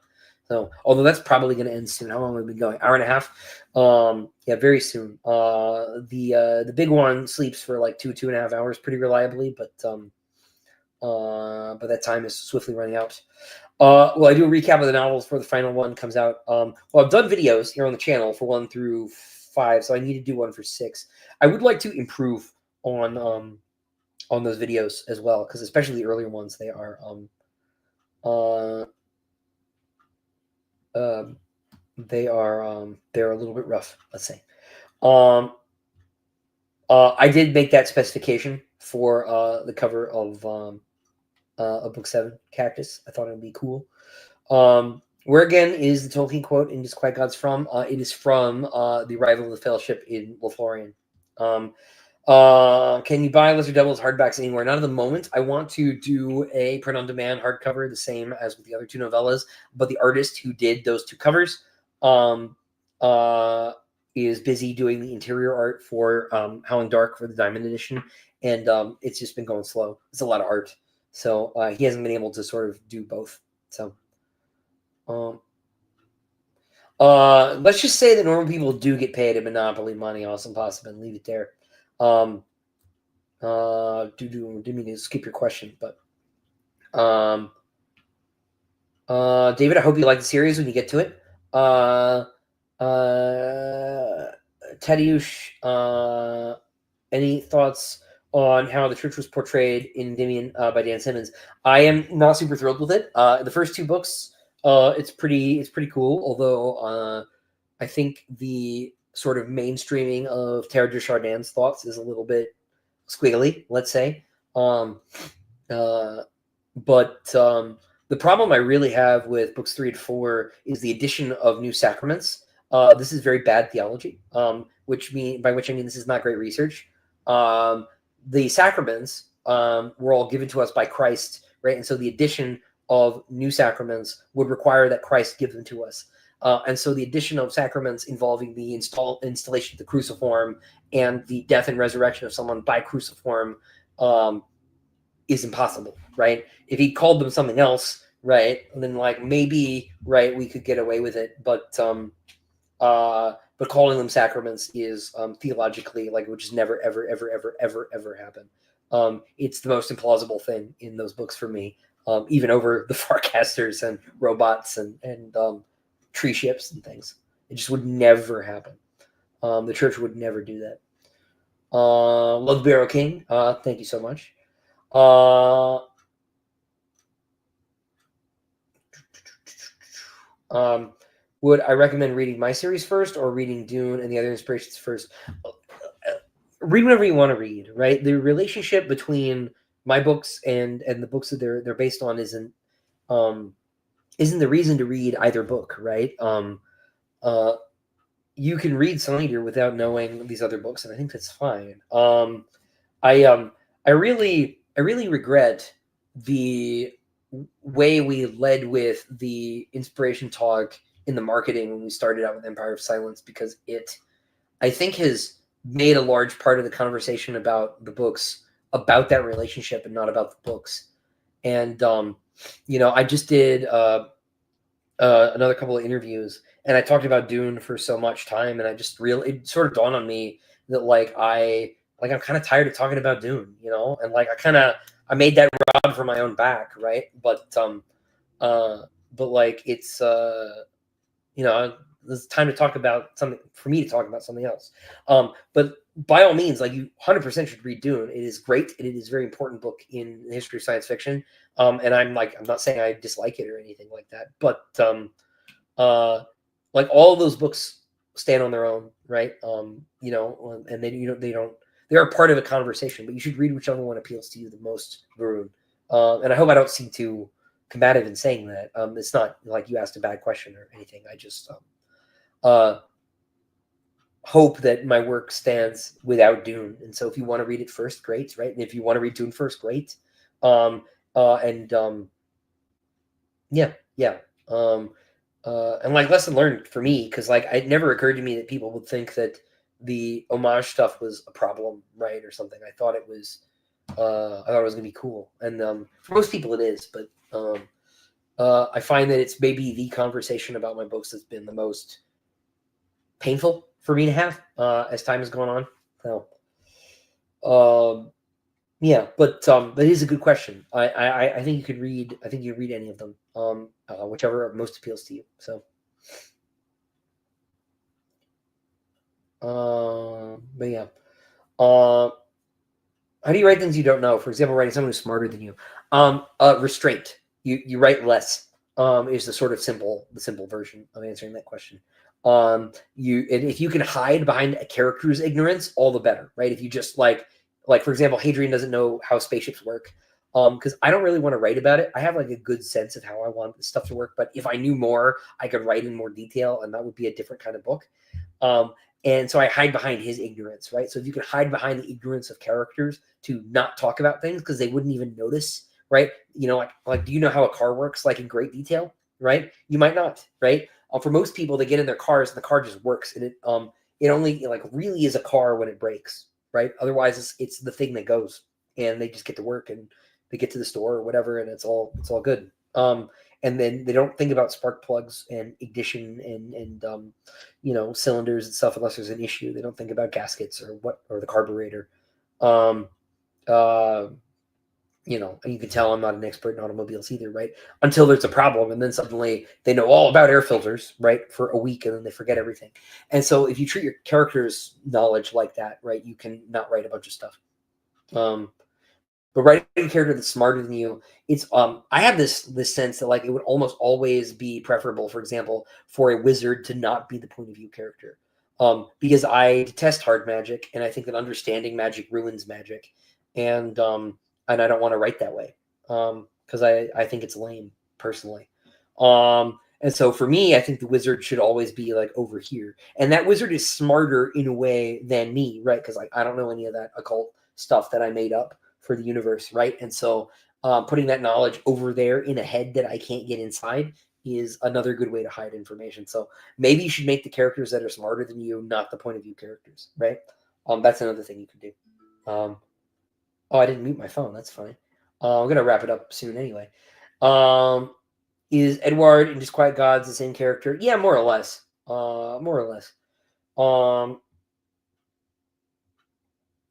So, although that's probably going to end soon. How long have we been going? Hour and a half. Yeah, very soon. The big one sleeps for like 2.5 hours pretty reliably, but that time is swiftly running out. Well, I do a recap of the novels before the final one comes out. Well, I've done videos here on the channel for 1 through 5, so I need to do one for 6. I would like to improve on those videos as well, because especially the earlier ones, they are they're a little bit rough, let's say. I did make that specification for the cover of book 7, Cactus. I thought it would be cool. Where again is the Tolkien quote in Disquiet Gods from? It is from the Arrival of the Fellowship in Lothlorien. Can you buy Lizard Devils hardbacks anywhere? Not at the moment. I want to do a print-on-demand hardcover, the same as with the other 2 novellas, but the artist who did those 2 covers is busy doing the interior art for Howling Dark for the Diamond Edition, and it's just been going slow. It's a lot of art, so he hasn't been able to sort of do both. So, let's just say that normal people do get paid a monopoly money, awesome possible, and leave it there. Didn't mean to skip your question, but David, I hope you like the series when you get to it. Tadeusz, any thoughts on how the church was portrayed in Endymion by Dan Simmons? I am not super thrilled with it. The first 2 books, it's pretty cool, although I think the sort of mainstreaming of Terra de Chardin's thoughts is a little bit squiggly, let's say. The problem I really have with books 3 and 4 is the addition of new sacraments. This is very bad theology, by which I mean this is not great research. The sacraments were all given to us by Christ, right? And so the addition of new sacraments would require that Christ give them to us. And so the addition of sacraments involving the installation of the cruciform and the death and resurrection of someone by cruciform is impossible, right? If he called them something else, right, then like maybe, right, we could get away with it, but calling them sacraments is theologically, like, it would just never, ever, ever, ever, ever, ever happen. It's the most implausible thing in those books for me, even over the Farcasters and robots and tree ships and things. It just would never happen. The church would never do that. Love Barrow King, thank you so much. Would I recommend reading my series first or reading Dune and the other inspirations first? Read whatever you want to read, right? The relationship between my books and the books that they're based on isn't the reason to read either book, right? You can read Sun Eater without knowing these other books, and I think that's fine. I really regret the way we led with the inspiration talk in the marketing when we started out with Empire of Silence, because it, I think, has made a large part of the conversation about the books about that relationship and not about the books. And I just did another couple of interviews, and I talked about Dune for so much time, and it sort of dawned on me that, like, I like I'm kind of tired of talking about Dune, you know, and like I made that rod for my own back, right? Uh, but like it's you know, it's time to talk about something for me to talk about something else. But by all means, like you 100% should read Dune. It is great. It is a very important book in the history of science fiction. And I'm not saying I dislike it or anything like that, but uh, like all of those books stand on their own, right? You know, and they don't they are part of a conversation, but you should read whichever one appeals to you the most, Varun. And I hope I don't seem too combative in saying that. It's not like you asked a bad question or anything. I just uh, hope that my work stands without Dune. And so if you want to read it first, great, right? And if you want to read Dune first, great. And yeah, yeah. Um, and like lesson learned for me, because like it never occurred to me that people would think that the homage stuff was a problem, right, or something. I thought it was gonna be cool, and for most people it is. But I find that it's maybe the conversation about my books that's been the most painful for me to have as time has gone on. So, yeah, but that is a good question. I think you could read. I think you could read any of them, whichever most appeals to you. So, but yeah, uh, how do you write things you don't know? For example, writing someone who's smarter than you. Restraint. You write less. Is the simple version of answering that question. And if you can hide behind a character's ignorance, all the better, right? If you just like for example, Hadrian doesn't know how spaceships work. Because I don't really want to write about it. I have like a good sense of how I want this stuff to work, but if I knew more, I could write in more detail, and that would be a different kind of book. Um, and so I hide behind his ignorance, right? So if you could hide behind the ignorance of characters to not talk about things because they wouldn't even notice, right? You know, like do you know how a car works, like in great detail, right? You might not, right? For most people, they get in their cars and the car just works, and it only like really is a car when it breaks, right? Otherwise, it's the thing that goes, and they just get to work and they get to the store or whatever, and it's all good. And then they don't think about spark plugs and ignition and you know, cylinders and stuff unless there's an issue. They don't think about gaskets or the carburetor. Um, uh, you know, and you can tell I'm not an expert in automobiles either, right? Until there's a problem, and then suddenly they know all about air filters, right, for a week, and then they forget everything. And so if you treat your character's knowledge like that, right, you can not write a bunch of stuff. Um, but writing a character that's smarter than you, it's I have this sense that like it would almost always be preferable, for example, for a wizard to not be the point of view character. Because I detest hard magic, and I think that understanding magic ruins magic. And I don't want to write that way. Because I think it's lame, personally. And so for me, I think the wizard should always be like over here. And that wizard is smarter in a way than me, right? Because I don't know any of that occult stuff that I made up for the universe, right? And so putting that knowledge over there in a head that I can't get inside is another good way to hide information. So maybe you should make the characters that are smarter than you not the point of view characters, right? That's another thing you can do. Um, oh, I didn't mute my phone. That's fine. I'm gonna wrap it up soon anyway. Um, is Edward in Disquiet Gods the same character? Yeah, more or less. More or less. Um,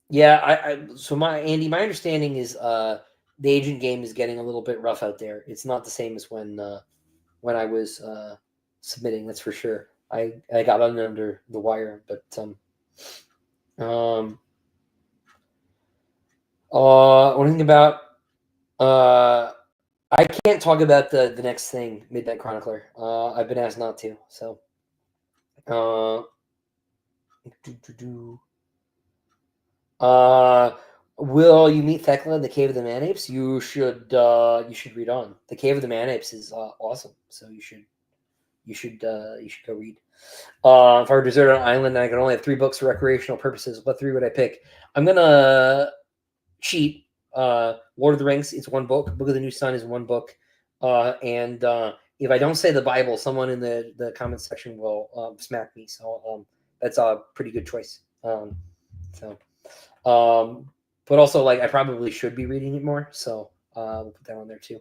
Yeah, so my Andy, my understanding is the agent game is getting a little bit rough out there. It's not the same as when I was submitting, that's for sure. I got under the wire, but um one thing about uh I can't talk about the next thing, Midnight Chronicler. I've been asked not to, so uh do, do, do. Uh, will you meet Thecla in the Cave of the Man Apes? You should read on. The Cave of the Man Apes is awesome, so you should go read. If I were deserted on an island and I could only have 3 books for recreational purposes, what 3 would I pick? I'm gonna cheat. Lord of the Rings is 1 book. Book of the New Sun is 1 book. And if I don't say the Bible, someone in the comments section will smack me. So that's a pretty good choice. So. But also like I probably should be reading it more, so we'll put that on there too.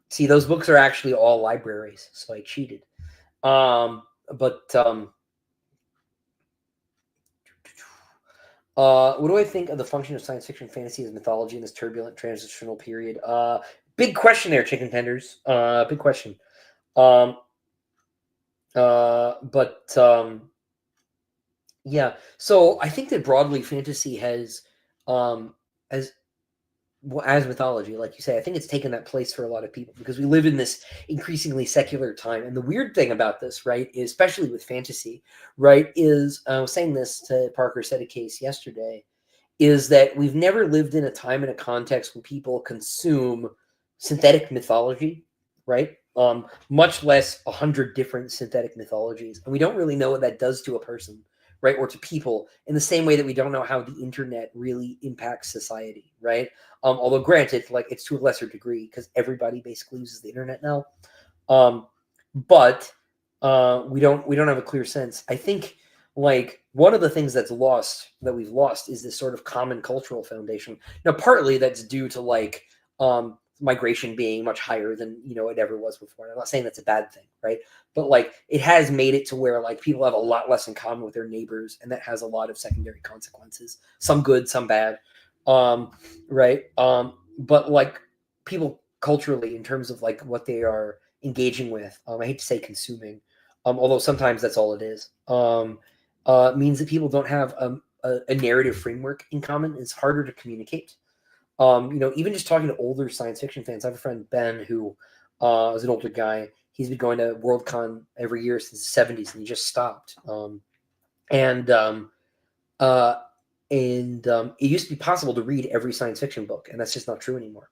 See, those books are actually all libraries, so I cheated. But What do I think of the function of science fiction fantasy as mythology in this turbulent transitional period? Big question there, chicken tenders. Big question. Um, but yeah. So I think that broadly fantasy um, has as mythology, like you say, I think it's taken that place for a lot of people because we live in this increasingly secular time. And the weird thing about this, right, is especially with fantasy, right, is I was saying this to Parker, said a case yesterday, is that we've never lived in a time and a context where people consume synthetic mythology, right? Much less 100 different synthetic mythologies. And we don't really know what that does to a person, right? Or to people in the same way that we don't know how the internet really impacts society, right? Although granted, like it's to a lesser degree because everybody basically uses the internet now. Um, but we don't have a clear sense. I think like one of the things we've lost is this sort of common cultural foundation. Now, partly that's due to like migration being much higher than it ever was before. And I'm not saying that's a bad thing, right? But like it has made it to where like people have a lot less in common with their neighbors, and that has a lot of secondary consequences. Some good, some bad. Right. But like people culturally, in terms of like what they are engaging with, I hate to say consuming, although sometimes that's all it is, means that people don't have a narrative framework in common. It's harder to communicate. Even just talking to older science fiction fans, I have a friend, Ben, who is an older guy. He's been going to Worldcon every year since the 70s, and he just stopped. And uh, it used to be possible to read every science fiction book, and that's just not true anymore.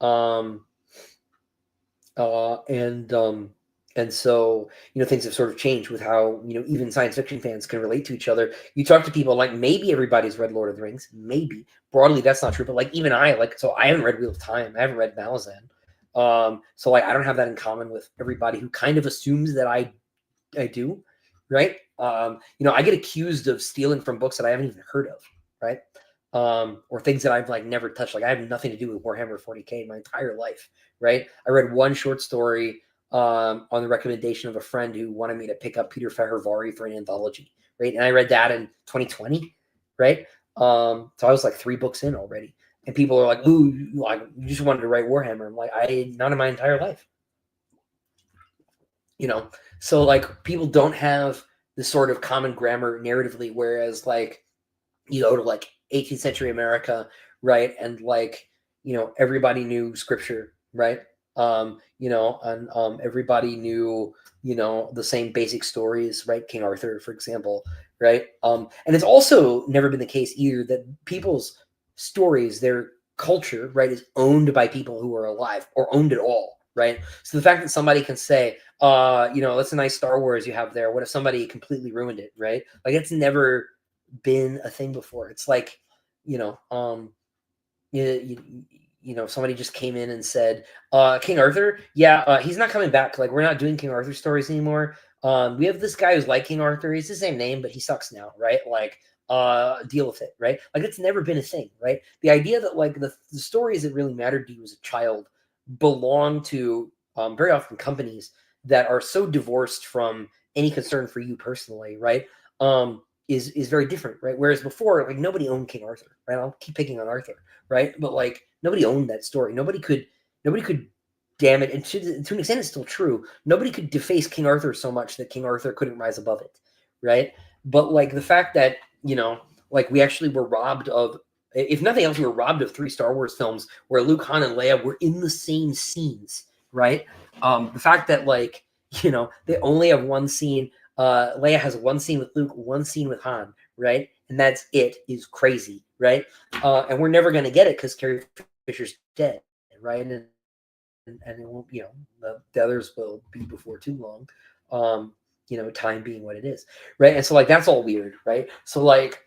Um, uh, and um, and so things have sort of changed with how even science fiction fans can relate to each other. You talk to people like maybe everybody's read Lord of the Rings, maybe broadly that's not true, but like even I haven't read Wheel of Time, I haven't read Malazan, so like I don't have that in common with everybody who kind of assumes that I do, right? I get accused of stealing from books that I haven't even heard of, right? Or things that I've like never touched. Like I have nothing to do with Warhammer 40K my entire life, right? I read one short story on the recommendation of a friend who wanted me to pick up Peter Fehérváry for an anthology, right? And I read that in 2020, right? So I was like 3 books in already, and people are like, "Ooh, you just wanted to write Warhammer." I'm like, not in my entire life. So like people don't have this sort of common grammar narratively, whereas like you go to like 18th century America, right, and like everybody knew scripture, right, and everybody knew the same basic stories, right, King Arthur, for example, right, and it's also never been the case either that people's stories, their culture, right, is owned by people who are alive or owned at all, right. So the fact that somebody can say, that's a nice Star Wars you have there. What if somebody completely ruined it, right? Like it's never been a thing before. It's like, you know, um, somebody just came in and said, King Arthur, yeah, he's not coming back. Like we're not doing King Arthur stories anymore. We have this guy who's like King Arthur. He's the same name, but he sucks now, right? Like, deal with it, right? Like it's never been a thing, right? The idea that like the stories that really mattered to you as a child belong to very often companies that are so divorced from any concern for you personally, right? Is very different, right? Whereas before, like nobody owned King Arthur, right? I'll keep picking on Arthur, right? But like nobody owned that story. Nobody could damn it. And to an extent, it's still true. Nobody could deface King Arthur so much that King Arthur couldn't rise above it, right? But like the fact that like we actually were robbed of, if nothing else, we were robbed of 3 Star Wars films where Luke, Han, and Leia were in the same scenes, right? The fact that like they only have one scene. Leia has one scene with Luke, one scene with Han, right? And that's it, is crazy, right? And we're never going to get it because Carrie Fisher's dead, right? And it won't, the others will be before too long. Time being what it is, right? And so like that's all weird, right? So like,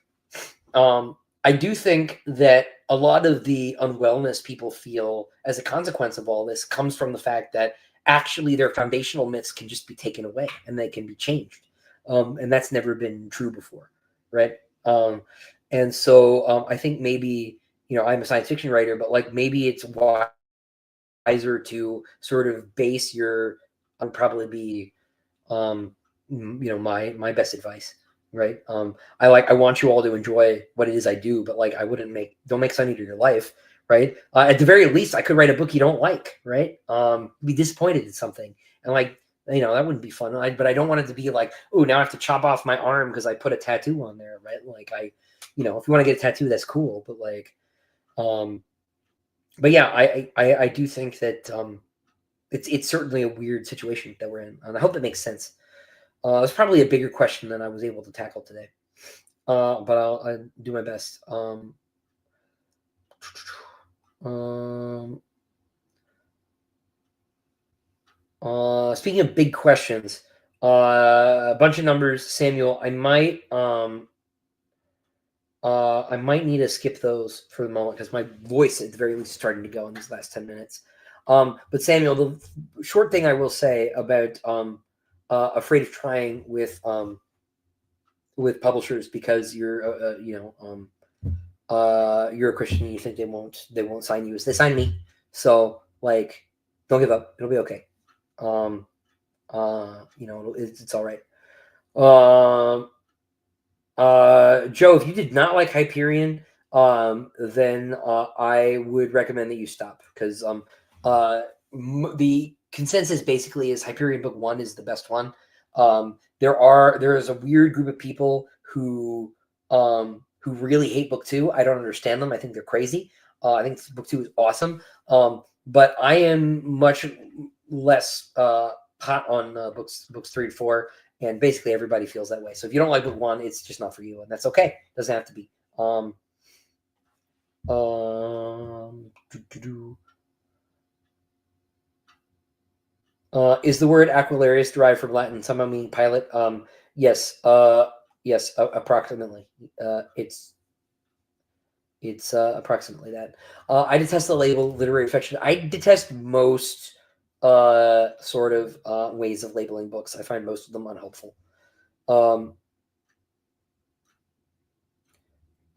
I do think that a lot of the unwellness people feel as a consequence of all this comes from the fact that actually their foundational myths can just be taken away and they can be changed, and that's never been true before, right? And so I think maybe I'm a science fiction writer, but like maybe it's wiser to sort of base your would probably be my best advice, right? I want you all to enjoy what it is I do, but like I wouldn't don't make Sunny to your life, right? At the very least, I could write a book you don't like, right? Be disappointed in something, and like that wouldn't be fun. But I don't want it to be like, oh, now I have to chop off my arm because I put a tattoo on there, right? Like if you want to get a tattoo, that's cool, but like, but yeah, I do think that it's certainly a weird situation that we're in, and I hope it makes sense. It's probably a bigger question than I was able to tackle today, but I'll do my best. Speaking of big questions, a bunch of numbers, Samuel. I might need to skip those for the moment because my voice at the very least is starting to go in these last 10 minutes. But Samuel, the short thing I will say about afraid of trying with publishers because you're you're a Christian and you think they won't sign you as they sign me. So like, don't give up. It'll be okay. It's all right. Joe, if you did not like Hyperion, then I would recommend that you stop because the consensus basically is Hyperion Book 1 is the best one. There is a weird group of people who really hate Book 2. I don't understand them. I think they're crazy. I think Book 2 is awesome. But I am much less hot on books 3 and 4. And basically everybody feels that way. So if you don't like book 1, it's just not for you, and that's okay. Doesn't have to be. Is the word aquilarius derived from Latin? Somehow meaning pilot? Yes. Yes. Approximately. It's approximately that. I detest the label literary fiction. I detest most sort of ways of labeling books. I find most of them unhelpful.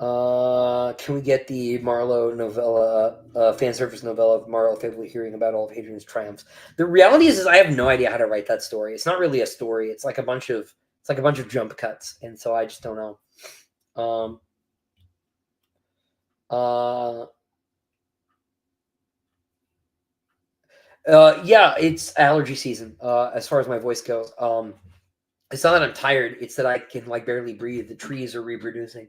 Can we get the Marlowe novella, fan service novella of Marlowe favorably hearing about all of Hadrian's triumphs? The reality is I have no idea how to write that story. It's not really a story. It's like a bunch of jump cuts, and so I just don't know. Yeah, it's allergy season. As far as my voice goes, it's not that I'm tired. It's that I can like barely breathe. The trees are reproducing,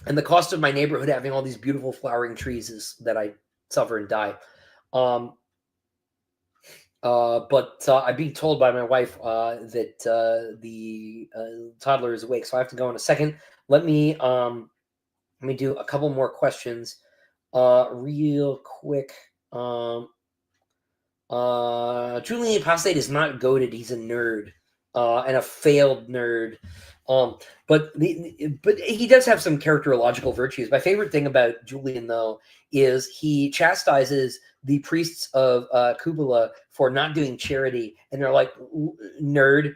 and the cost of my neighborhood having all these beautiful flowering trees is that I suffer and die. But I'm being told by my wife that the toddler is awake, so I have to go in a second. Let me do a couple more questions real quick. Julian Apostate is not goated. He's a nerd and a failed nerd. But he does have some characterological virtues. My favorite thing about Julian, though, is he chastises the priests of Kubala for not doing charity, and they're like, "Nerd,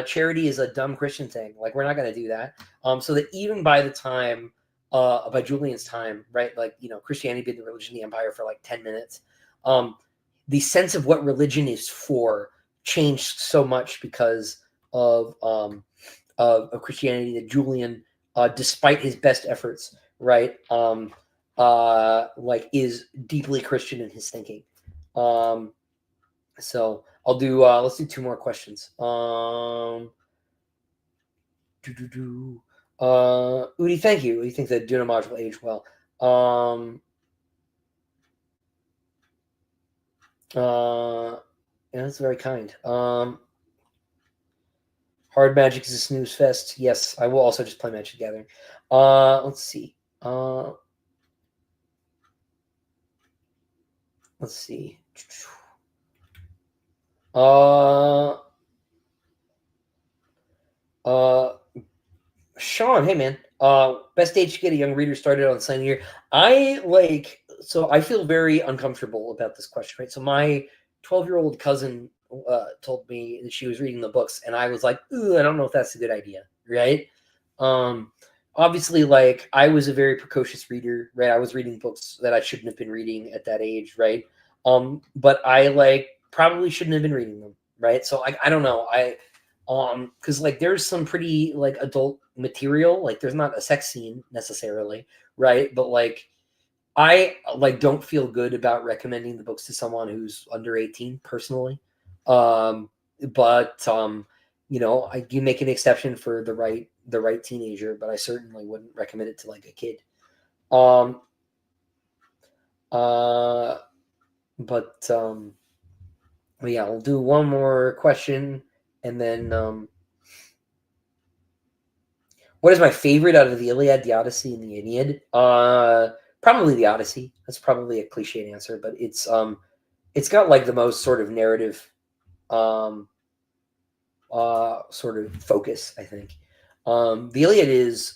charity is a dumb Christian thing. Like, we're not going to do that." So that even by the time, by Julian's time, right, like Christianity had been the religion of the empire for like 10 minutes. The sense of what religion is for changed so much because of Christianity that Julian, despite his best efforts, right, like is deeply Christian in his thinking. So I'll do. Let's do 2 more questions. Udi, thank you. You think that Dunamaj will age well? Yeah, that's very kind. Hard Magic is a snooze fest. Yes, I will also just play Magic the Gathering. Let's see. Let's see. Sean, hey man. Best age to get a young reader started on signing year. I feel very uncomfortable about this question, right? So my 12-year-old cousin told me that she was reading the books, and I was like, ooh, I don't know if that's a good idea, right? Obviously, like I was a very precocious reader, right? I was reading books that I shouldn't have been reading at that age, right? But I like probably shouldn't have been reading them, right? So I don't know. Because like there's some pretty like adult material. Like there's not a sex scene necessarily, right? But like I like don't feel good about recommending the books to someone who's under 18 personally. Um, but you know, you make an exception for the right teenager, but I certainly wouldn't recommend it to like a kid. Um, uh, but well, yeah, we'll do one more question, and then what is my favorite out of the Iliad, the Odyssey, and the Aeneid? Probably the Odyssey. That's probably a cliched answer, but it's got like the most sort of narrative um sort of focus, I think. The Iliad is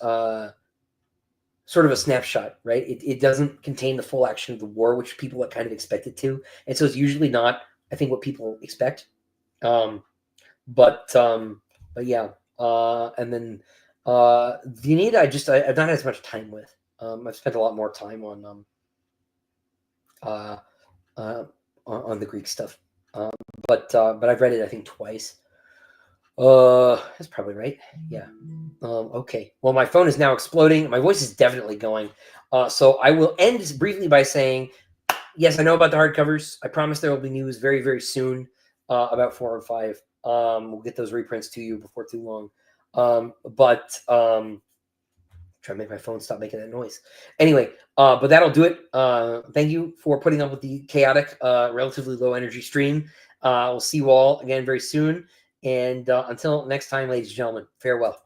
sort of a snapshot, right? It doesn't contain the full action of the war, which people are kind of expect it to, and so it's usually not, I think, what people expect. Um, but yeah, and then the Aeneid, I've not had as much time with. I've spent a lot more time uh, uh, on the Greek stuff. But I've read it, I think, twice. That's probably right. Yeah. Okay. Well, my phone is now exploding. My voice is definitely going. So I will end this briefly by saying, yes, I know about the hardcovers. I promise there will be news very, very soon about 4 and 5. We'll get those reprints to you before too long. But try to make my phone stop making that noise. Anyway, but that'll do it. Thank you for putting up with the chaotic, relatively low energy stream. We'll see you all again very soon. And until next time, ladies and gentlemen, farewell.